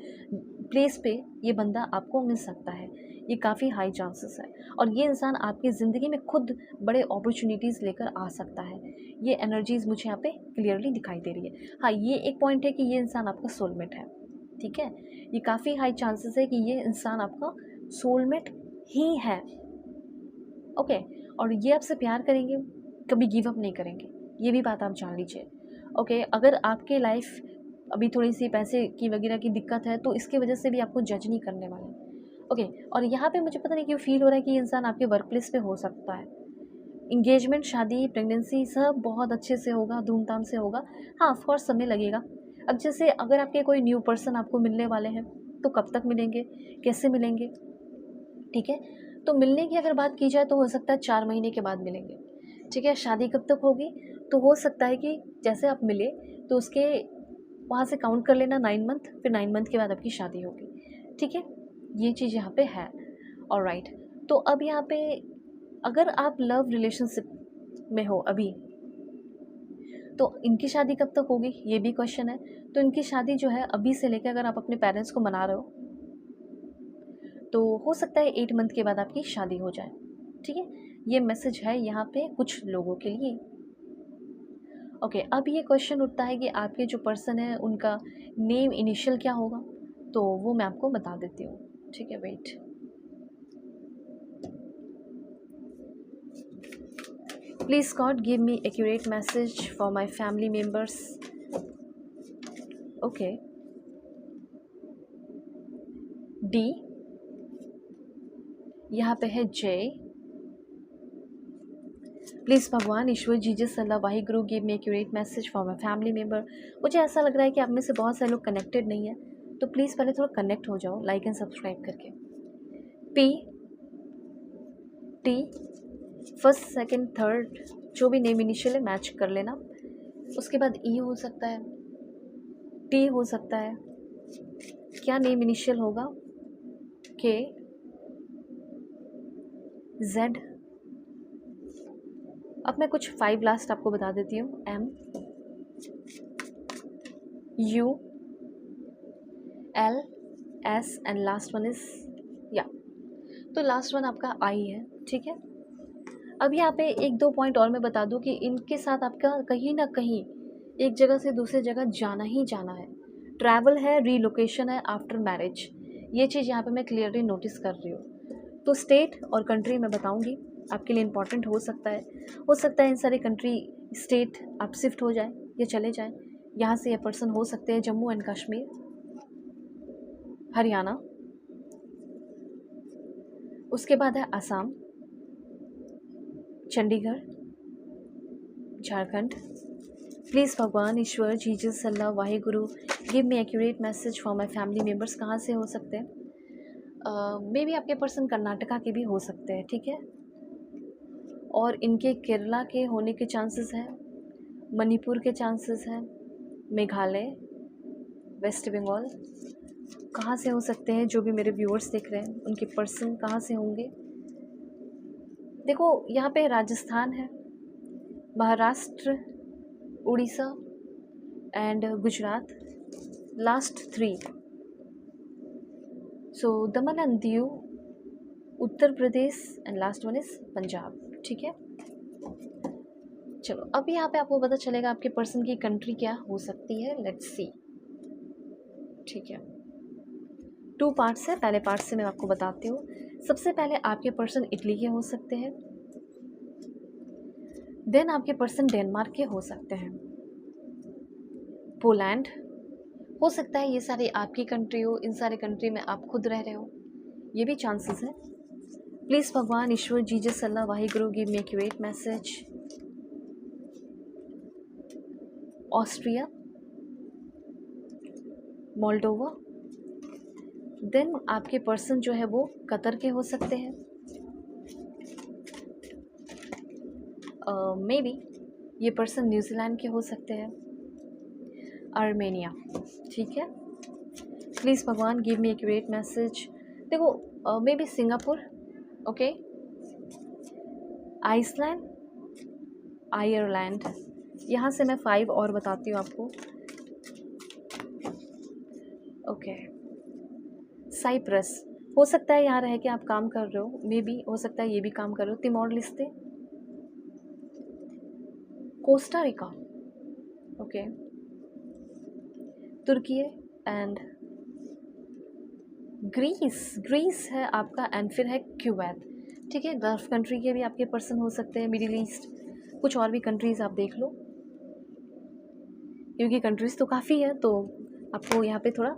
प्लेस पे ये बंदा आपको मिल सकता है, ये काफ़ी हाई चांसेस है। और ये इंसान आपकी ज़िंदगी में खुद बड़े अपॉर्चुनिटीज़ लेकर आ सकता है, ये एनर्जीज़ मुझे यहाँ पे क्लियरली दिखाई दे रही है। हाँ, ये एक पॉइंट है कि ये इंसान आपका सोलमेट है, ठीक है, ये काफ़ी हाई चांसेस है कि ये इंसान आपका सोलमेट ही है। ओके, और ये आपसे प्यार करेंगे, कभी गिव अप नहीं करेंगे, ये भी बात आप जान लीजिए। ओके, अगर आपके लाइफ अभी थोड़ी सी पैसे की वगैरह की दिक्कत है तो इसकी वजह से भी आपको जज नहीं करने वाले। ओके, और यहाँ पे मुझे पता नहीं क्यों फील हो रहा है कि ये इंसान आपके वर्क प्लेस पे हो सकता है। इंगेजमेंट, शादी, प्रेगनेंसी सब बहुत अच्छे से होगा, धूमधाम से होगा। हाँ, ऑफ कोर्स समय लगेगा। अब जैसे अगर आपके कोई न्यू पर्सन आपको मिलने वाले हैं तो कब तक मिलेंगे, कैसे मिलेंगे, ठीक है, तो मिलने की अगर बात की जाए तो हो सकता है 4 महीने के बाद मिलेंगे, ठीक है। शादी कब तक होगी, तो हो सकता है कि जैसे आप मिले तो उसके वहाँ से काउंट कर लेना 9 मंथ, फिर 9 मंथ के बाद आपकी शादी होगी, ठीक है, ये चीज़ यहाँ पे है। ऑलराइट, तो अब यहाँ पे अगर आप लव रिलेशनशिप में हो अभी, तो इनकी शादी कब तक होगी ये भी क्वेश्चन है। तो इनकी शादी जो है अभी से लेकर, अगर आप अपने पेरेंट्स को मना रहे हो तो हो सकता है 8 मंथ के बाद आपकी शादी हो जाए, ठीक है, ये मैसेज है यहाँ पे कुछ लोगों के लिए। ओके, अब ये क्वेश्चन उठता है कि आपके जो पर्सन है उनका नेम इनिशियल क्या होगा, तो वो मैं आपको बता देती हूँ, ठीक है, wait. Please God, give me accurate message for my family members. Okay. D, यहाँ पे है J. प्लीज़ भगवान, ईश्वर, Jesus, Allah, Wahi Guru, give me accurate message for my family member. मुझे ऐसा लग रहा है कि आप में से बहुत सारे लोग कनेक्टेड नहीं है, तो प्लीज़ पहले थोड़ा कनेक्ट हो जाओ लाइक एंड सब्सक्राइब करके। P, T, first second third जो भी नेम इनिशियल है मैच कर लेना। उसके बाद E हो सकता है, T हो सकता है, क्या नेम इनिशियल होगा, K, Z। अब मैं कुछ 5 लास्ट आपको बता देती हूँ, M, U, L, S and last one is या। तो लास्ट वन आपका I है, ठीक है। अब यहाँ पे 1-2 पॉइंट और मैं बता दूँ कि इनके साथ आपका कहीं ना कहीं एक जगह से दूसरी जगह जाना ही जाना है, ट्रैवल है, रीलोकेशन है आफ्टर मैरिज, ये चीज़ यहाँ पे मैं क्लियरली नोटिस कर रही हूँ। तो स्टेट और कंट्री मैं बताऊँगी, आपके लिए इम्पॉर्टेंट हो सकता है इन सारे कंट्री स्टेट आप शिफ्ट हो जाए या चले जाएँ। यहाँ से ये पर्सन हो सकते हैं जम्मू एंड कश्मीर, हरियाणा, उसके बाद है असम, चंडीगढ़, झारखंड। प्लीज़ भगवान, ईश्वर, Jesus, Allah, Waheguru, give me accurate message for my family members. कहाँ से हो सकते हैं, मे बी आपके पर्सन कर्नाटका के भी हो सकते हैं, ठीक है, और इनके केरला के होने के चांसेस हैं, मणिपुर के चांसेस हैं, मेघालय, वेस्ट बंगाल। कहाँ से हो सकते हैं जो भी मेरे व्यूअर्स देख रहे हैं, उनके पर्सन कहाँ से होंगे। देखो यहाँ पे राजस्थान है, Maharashtra, Orissa and Gujarat, last 3। So Daman and Diu, Uttar Pradesh and last one is Punjab, ठीक है। चलो अब यहाँ पे आपको पता चलेगा आपके पर्सन की कंट्री क्या हो सकती है, लेट्स सी, ठीक है। 2 पार्ट्स है, पहले पार्ट से मैं आपको बताती हूँ। सबसे पहले आपके पर्सन इटली के हो सकते हैं, देन आपके पर्सन डेनमार्क के हो सकते हैं, पोलैंड, हो सकता है ये सारी आपकी कंट्री हो, इन सारे कंट्री में आप खुद रह रहे हो, ये भी चांसेस है। प्लीज़ भगवान, ईश्वर, Jesus, Allah, Waheguru give me accurate message. Austria, Moldova, then आपके पर्सन जो है वो कतर के हो सकते हैं, मे बी ये पर्सन न्यूजीलैंड के हो सकते हैं, आर्मेनिया, ठीक है। प्लीज़ भगवान गिव मी एक्यूरेट मैसेज। देखो may be Singapore, okay, Iceland, Ireland, यहाँ से मैं 5 और बताती हूँ आपको, ओके। साइप्रस, हो सकता है यहाँ रह के आप काम कर रहे हो, मे बी हो सकता है ये भी काम कर रहे हो। Timor Leste, Costa Rica, okay, Turkey and Greece, Greece है आपका, एंड फिर है क्यूवैत, ठीक है। गल्फ कंट्री के भी आपके पर्सन हो सकते हैं, मिडिल ईस्ट, कुछ और भी कंट्रीज़ आप देख लो, क्योंकि कंट्रीज़ तो काफ़ी है, तो आपको यहाँ पे थोड़ा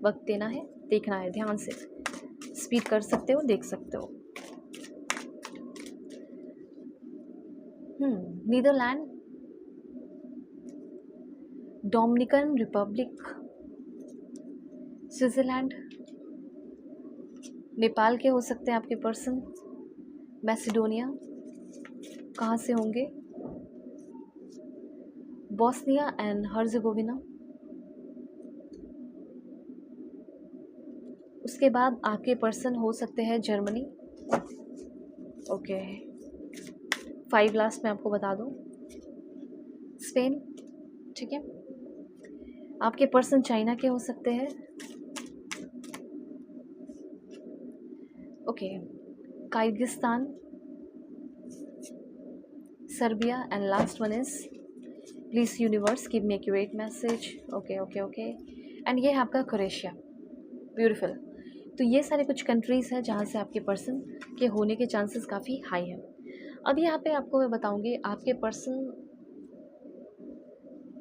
वक्त देना है, देखना है ध्यान से, स्पीड कर सकते हो, देख सकते हो। Netherland, Dominican Republic, Switzerland, Nepal के हो सकते हैं आपके पर्सन, मैसिडोनिया, कहाँ से होंगे, बॉस्निया एंड हर्जेगोविना। उसके बाद आपके पर्सन हो सकते हैं जर्मनी, ओके। 5 लास्ट में आपको बता दूं, स्पेन, ठीक है। आपके पर्सन चाइना के हो सकते हैं, okay, Kyrgyzstan, Serbia, and last one is, please universe give me accurate message, okay okay okay, and ये है आपका क्रोएशिया, ब्यूटीफुल। तो ये सारे कुछ कंट्रीज़ हैं जहाँ से आपके पर्सन के होने के चांसेस काफ़ी हाई हैं। अब यहाँ पे आपको मैं बताऊँगी आपके पर्सन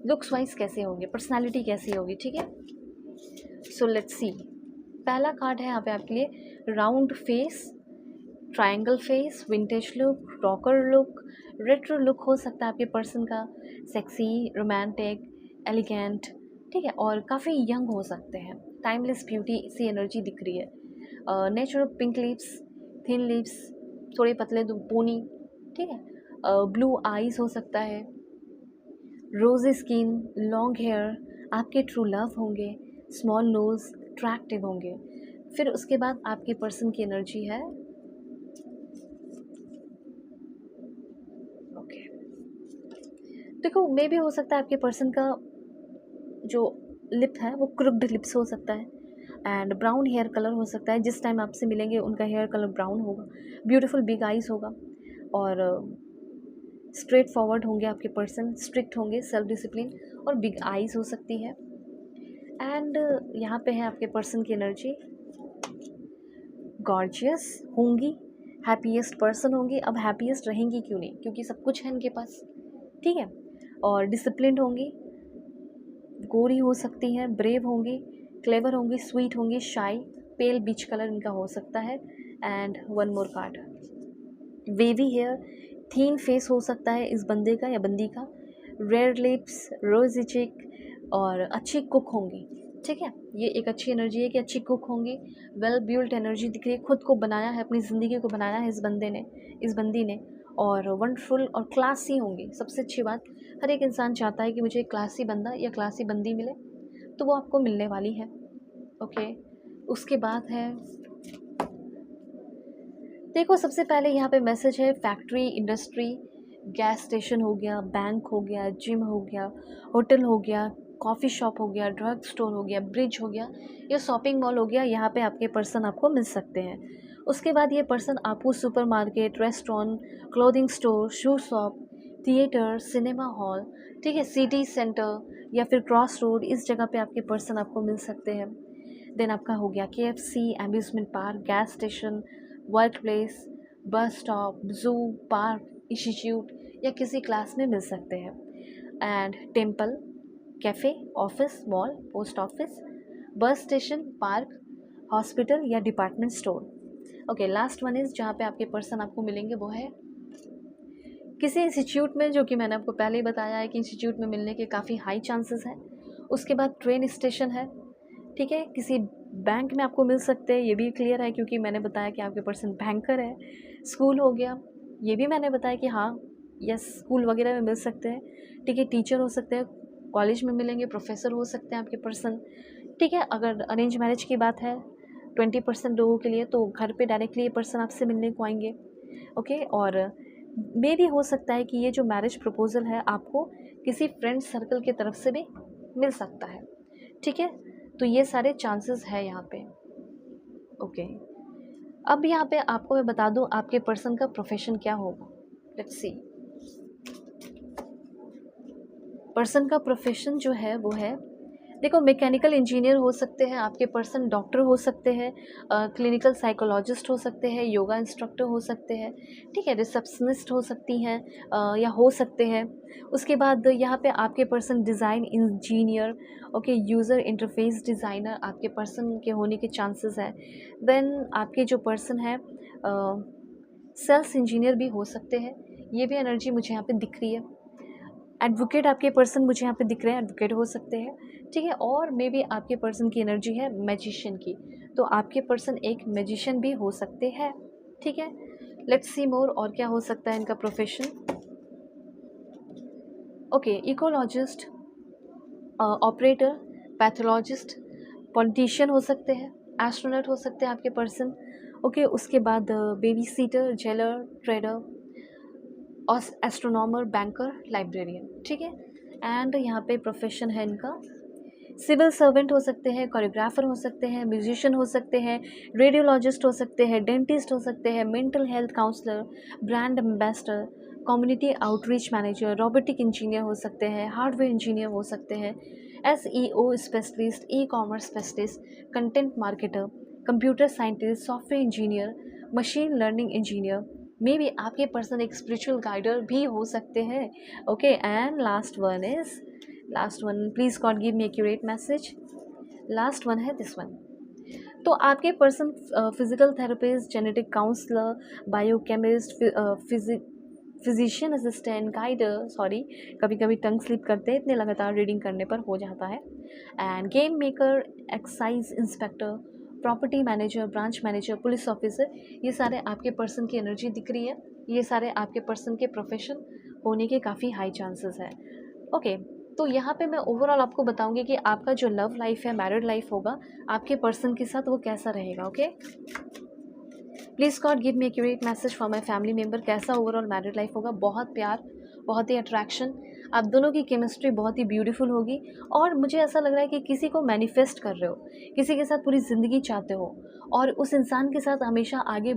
लुक्स वाइज कैसे होंगे, पर्सनालिटी कैसी होगी, ठीक है। सो लेट्स सी, पहला कार्ड है यहाँ पे आपके लिए, round face, triangle face, vintage look, rocker look, retro look हो सकता है आपके पर्सन का, सेक्सी, रोमांटिक, एलिगेंट, ठीक है, और काफ़ी यंग हो सकते हैं, टाइमलेस ब्यूटी सी एनर्जी दिख रही है। Natural pink lips, thin lips, थोड़े पतले पोनी, ठीक है, ब्लू आईज हो सकता है, रोज़ स्किन, लॉन्ग हेयर, आपके ट्रू लव होंगे, स्मॉल नोज, अट्रैक्टिव होंगे। फिर उसके बाद आपके पर्सन की एनर्जी है, ओके, देखो मे भी हो सकता है आपके पर्सन का जो लिप है वो क्रुक्ड लिप्स हो सकता है, एंड ब्राउन हेयर कलर हो सकता है, जिस टाइम आपसे मिलेंगे उनका हेयर कलर ब्राउन होगा, ब्यूटीफुल बिग आइज़ होगा, और स्ट्रेट फॉरवर्ड होंगे आपके पर्सन, स्ट्रिक्ट होंगे, सेल्फ डिसिप्लिन, और बिग आइज़ हो सकती है। एंड यहाँ पे है आपके पर्सन की एनर्जी, गॉर्जियस होंगी, हैप्पीएस्ट पर्सन होंगी। अब हैप्पीएस्ट रहेंगी क्यों नहीं, क्योंकि सब कुछ है इनके पास, ठीक है, और डिसिप्लिन्ड होंगी, गोरी हो सकती हैं, ब्रेव होंगी, क्लेवर होंगी, स्वीट होंगी, शाई, पेल बीच कलर इनका हो सकता है। And one more card, wavy hair, thin face हो सकता है इस बंदे का या बंदी का, रेड लिप्स, रोजी चिक, और अच्छी कुक होंगी, ठीक है। ये एक अच्छी एनर्जी है कि अच्छी कुक होंगी, वेल बिल्ट एनर्जी दिख रही है, खुद को बनाया है, अपनी ज़िंदगी को बनाया है इस बंदे ने, इस बंदी ने, और वंडरफुल और क्लासी होंगी। सबसे अच्छी बात, हर एक इंसान चाहता है कि मुझे एक क्लासी बंदा या क्लासी बंदी मिले, तो वो आपको मिलने वाली है, ओके। उसके बाद है, देखो सबसे पहले यहाँ पे मैसेज है, फैक्ट्री, इंडस्ट्री, गैस स्टेशन हो गया, बैंक हो गया, जिम हो गया, होटल हो गया, कॉफ़ी शॉप हो गया, ड्रग स्टोर हो गया, ब्रिज हो गया, या शॉपिंग मॉल हो गया, यहाँ पे आपके पर्सन आपको मिल सकते हैं। उसके बाद ये पर्सन आपको सुपरमार्केट, रेस्टोरेंट, क्लोथिंग स्टोर, शू शॉप, थिएटर, सिनेमा हॉल, ठीक है, सिटी सेंटर या फिर क्रॉस रोड, इस जगह पे आपके पर्सन आपको मिल सकते हैं। देन आपका हो गया KFC, amusement park, gas station, work place, bus stop, zoo, park, institute, या किसी क्लास में मिल सकते हैं। And temple, cafe, office, mall, post office, bus station, park, hospital या department store. Okay, last one is जहाँ पे आपके पर्सन आपको मिलेंगे वो है किसी इंस्टीट्यूट में, जो कि मैंने आपको पहले ही बताया है कि इंस्टीट्यूट में मिलने के काफ़ी हाई चांसेस हैं। उसके बाद ट्रेन स्टेशन है, ठीक है, किसी बैंक में आपको मिल सकते हैं, ये भी क्लियर है क्योंकि मैंने बताया कि आपके पर्सन बैंकर है। स्कूल हो गया, ये भी मैंने बताया कि हाँ यस स्कूल वगैरह में मिल सकते हैं, ठीक है। टीचर हो सकते हैं, कॉलेज में मिलेंगे, प्रोफेसर हो सकते हैं आपके पर्सन, ठीक है। अगर अरेंज मैरिज की बात है 20% लोगों के लिए, तो घर पे डायरेक्टली ये पर्सन आपसे मिलने को आएंगे, ओके। और मे भी हो सकता है कि ये जो मैरिज प्रपोज़ल है आपको किसी फ्रेंड सर्कल की तरफ से भी मिल सकता है, ठीक है। तो ये सारे चांसेस है यहाँ पे, ओके। अब यहाँ पे आपको मैं बता दूँ आपके पर्सन का प्रोफेशन क्या होगा। लेट्स सी, पर्सन का प्रोफेशन जो है वो है, देखो, मैकेनिकल इंजीनियर हो सकते हैं आपके पर्सन, डॉक्टर हो सकते हैं, क्लिनिकल साइकोलॉजिस्ट हो सकते हैं, योगा इंस्ट्रक्टर हो सकते हैं, ठीक है, रिसेप्शनिस्ट हो सकती हैं, या हो सकते हैं। उसके बाद यहाँ पे आपके person design engineer, okay, user interface designer आपके पर्सन के होने के चांसेस है। देन आपके जो पर्सन है सेल्स इंजीनियर भी हो सकते हैं, ये भी एनर्जी मुझे यहाँ पे दिख रही है। एडवोकेट आपके पर्सन मुझे यहाँ पे दिख रहे हैं, एडवोकेट हो सकते हैं, ठीक है। और मे बी आपके पर्सन की एनर्जी है मैजिशियन की, तो आपके पर्सन एक मैजिशियन भी हो सकते हैं, ठीक है। लेट्स सी मोर, और क्या हो सकता है इनका profession. Okay, ecologist, operator, pathologist, politician हो सकते हैं, एस्ट्रोनॉट हो सकते हैं आपके पर्सन, ओके। उसके बाद बेबी सीटर, जेलर, ट्रेडर, और एस्ट्रोनॉमर, बैंकर, लाइब्रेरियन, ठीक है। एंड यहाँ पे प्रोफेशन है इनका सिविल सर्वेंट हो सकते हैं, कोरियोग्राफर हो सकते हैं, म्यूजिशियन हो सकते हैं, रेडियोलॉजिस्ट हो सकते हैं, डेंटिस्ट हो सकते हैं, mental health counsellor, brand ambassador, community outreach manager, robotic engineer हो सकते हैं, हार्डवेयर इंजीनियर हो सकते हैं, SEO specialist, e-commerce specialist, content marketer, computer scientist, software engineer, machine learning engineer, maybe आपके पर्सन एक स्पिरिचुअल गाइडर भी हो सकते हैं, okay. And last one, please God give me accurate message. Last one है दिस वन। तो आपके person physical therapist, genetic counsellor, biochemist, physician assistant, guider, sorry कभी कभी टंग स्लिप करते हैं, इतने लगातार रीडिंग करने पर हो जाता है, end game maker, excise inspector, property manager, branch manager, police officer, ये सारे आपके पर्सन की एनर्जी दिख रही है, ये सारे आपके पर्सन के प्रोफेशन होने के काफ़ी हाई चांसेस है, ओके। तो यहाँ पे मैं ओवरऑल आपको बताऊंगी कि आपका जो लव लाइफ है, मैरिड लाइफ होगा आपके पर्सन के साथ, वो कैसा रहेगा, okay. Please God give me accurate message for my family member, कैसा ओवरऑल मैरिड लाइफ होगा। बहुत प्यार, बहुत ही अट्रैक्शन, आप दोनों की केमिस्ट्री बहुत ही ब्यूटीफुल होगी, और मुझे ऐसा लग रहा है कि किसी को मैनिफेस्ट कर रहे हो, किसी के साथ पूरी ज़िंदगी चाहते हो, और उस इंसान के साथ हमेशा आगे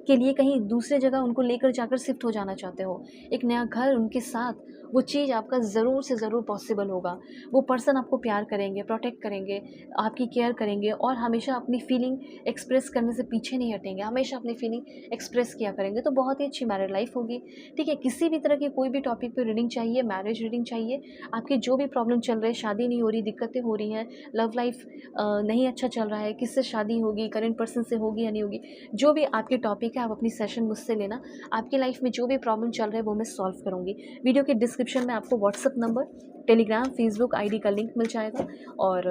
के लिए कहीं दूसरे जगह उनको लेकर जाकर शिफ्ट हो जाना चाहते हो, एक नया घर उनके साथ, वो चीज़ आपका ज़रूर से ज़रूर पॉसिबल होगा। वो पर्सन आपको प्यार करेंगे, प्रोटेक्ट करेंगे, आपकी केयर करेंगे, और हमेशा अपनी फीलिंग एक्सप्रेस करने से पीछे नहीं हटेंगे, हमेशा अपनी फीलिंग एक्सप्रेस किया करेंगे। तो बहुत ही अच्छी मैरिड लाइफ होगी, ठीक है। किसी भी तरह की कोई भी टॉपिक पे रीडिंग चाहिए, मैरिज रीडिंग चाहिए, आपकी जो भी प्रॉब्लम चल रही है, शादी नहीं हो रही, दिक्कतें हो रही हैं, लव लाइफ नहीं अच्छा चल रहा है, किससे शादी होगी, करेंट पर्सन से होगी या नहीं होगी, जो भी आपकी टॉपिक है आप अपनी सेशन मुझसे लेना। आपकी लाइफ में जो भी प्रॉब्लम चल रहा है वो मैं सॉल्व करूँगी। वीडियो के डिस्क्रिप्शन में आपको WhatsApp number, Telegram, Facebook ID का लिंक मिल जाएगा, और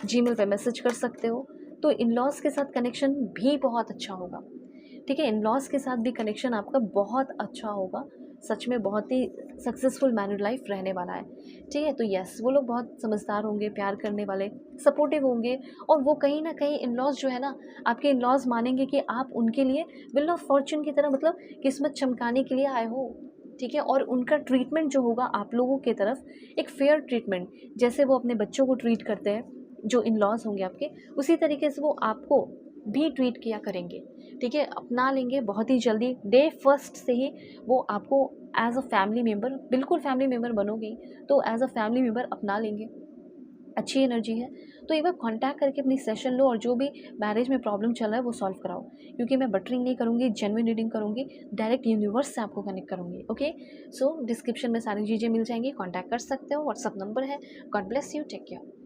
जीमेल पे मैसेज कर सकते हो। तो इन लॉज के साथ कनेक्शन भी बहुत अच्छा होगा, ठीक है। इन लॉज के साथ भी कनेक्शन आपका बहुत अच्छा होगा, सच में बहुत ही सक्सेसफुल मैरिड लाइफ रहने वाला है, ठीक है। तो यस, वो लोग बहुत समझदार होंगे, प्यार करने वाले, सपोर्टिव होंगे, और वो कहीं ना कहीं इन लॉज जो है ना, आपके इन लॉज मानेंगे कि आप उनके लिए विल ऑफ फॉर्चून की तरह, मतलब किस्मत चमकाने के लिए आए हो, ठीक है। और उनका ट्रीटमेंट जो होगा आप लोगों की तरफ एक फेयर ट्रीटमेंट, जैसे वो अपने बच्चों को ट्रीट करते हैं, जो इन लॉज होंगे आपके, उसी तरीके से वो आपको भी ट्रीट किया करेंगे, ठीक है। अपना लेंगे बहुत ही जल्दी, डे फर्स्ट से ही वो आपको एज अ फैमिली मेम्बर, बिल्कुल फैमिली मेम्बर बनोगी तो एज अ फैमिली मेम्बर अपना लेंगे, अच्छी एनर्जी है, तो एक बार कॉन्टैक्ट करके अपनी सेशन लो और जो भी मैरिज में प्रॉब्लम चल रहा है वो सॉल्व कराओ, क्योंकि मैं बटरिंग नहीं करूँगी, जेन्युइन रीडिंग करूँगी, डायरेक्ट यूनिवर्स से आपको कनेक्ट करूँगी। ओके, सो डिस्क्रिप्शन में सारी चीज़ें मिल जाएंगी, कॉन्टैक्ट कर सकते हो, व्हाट्सअप नंबर है। God bless you, take care.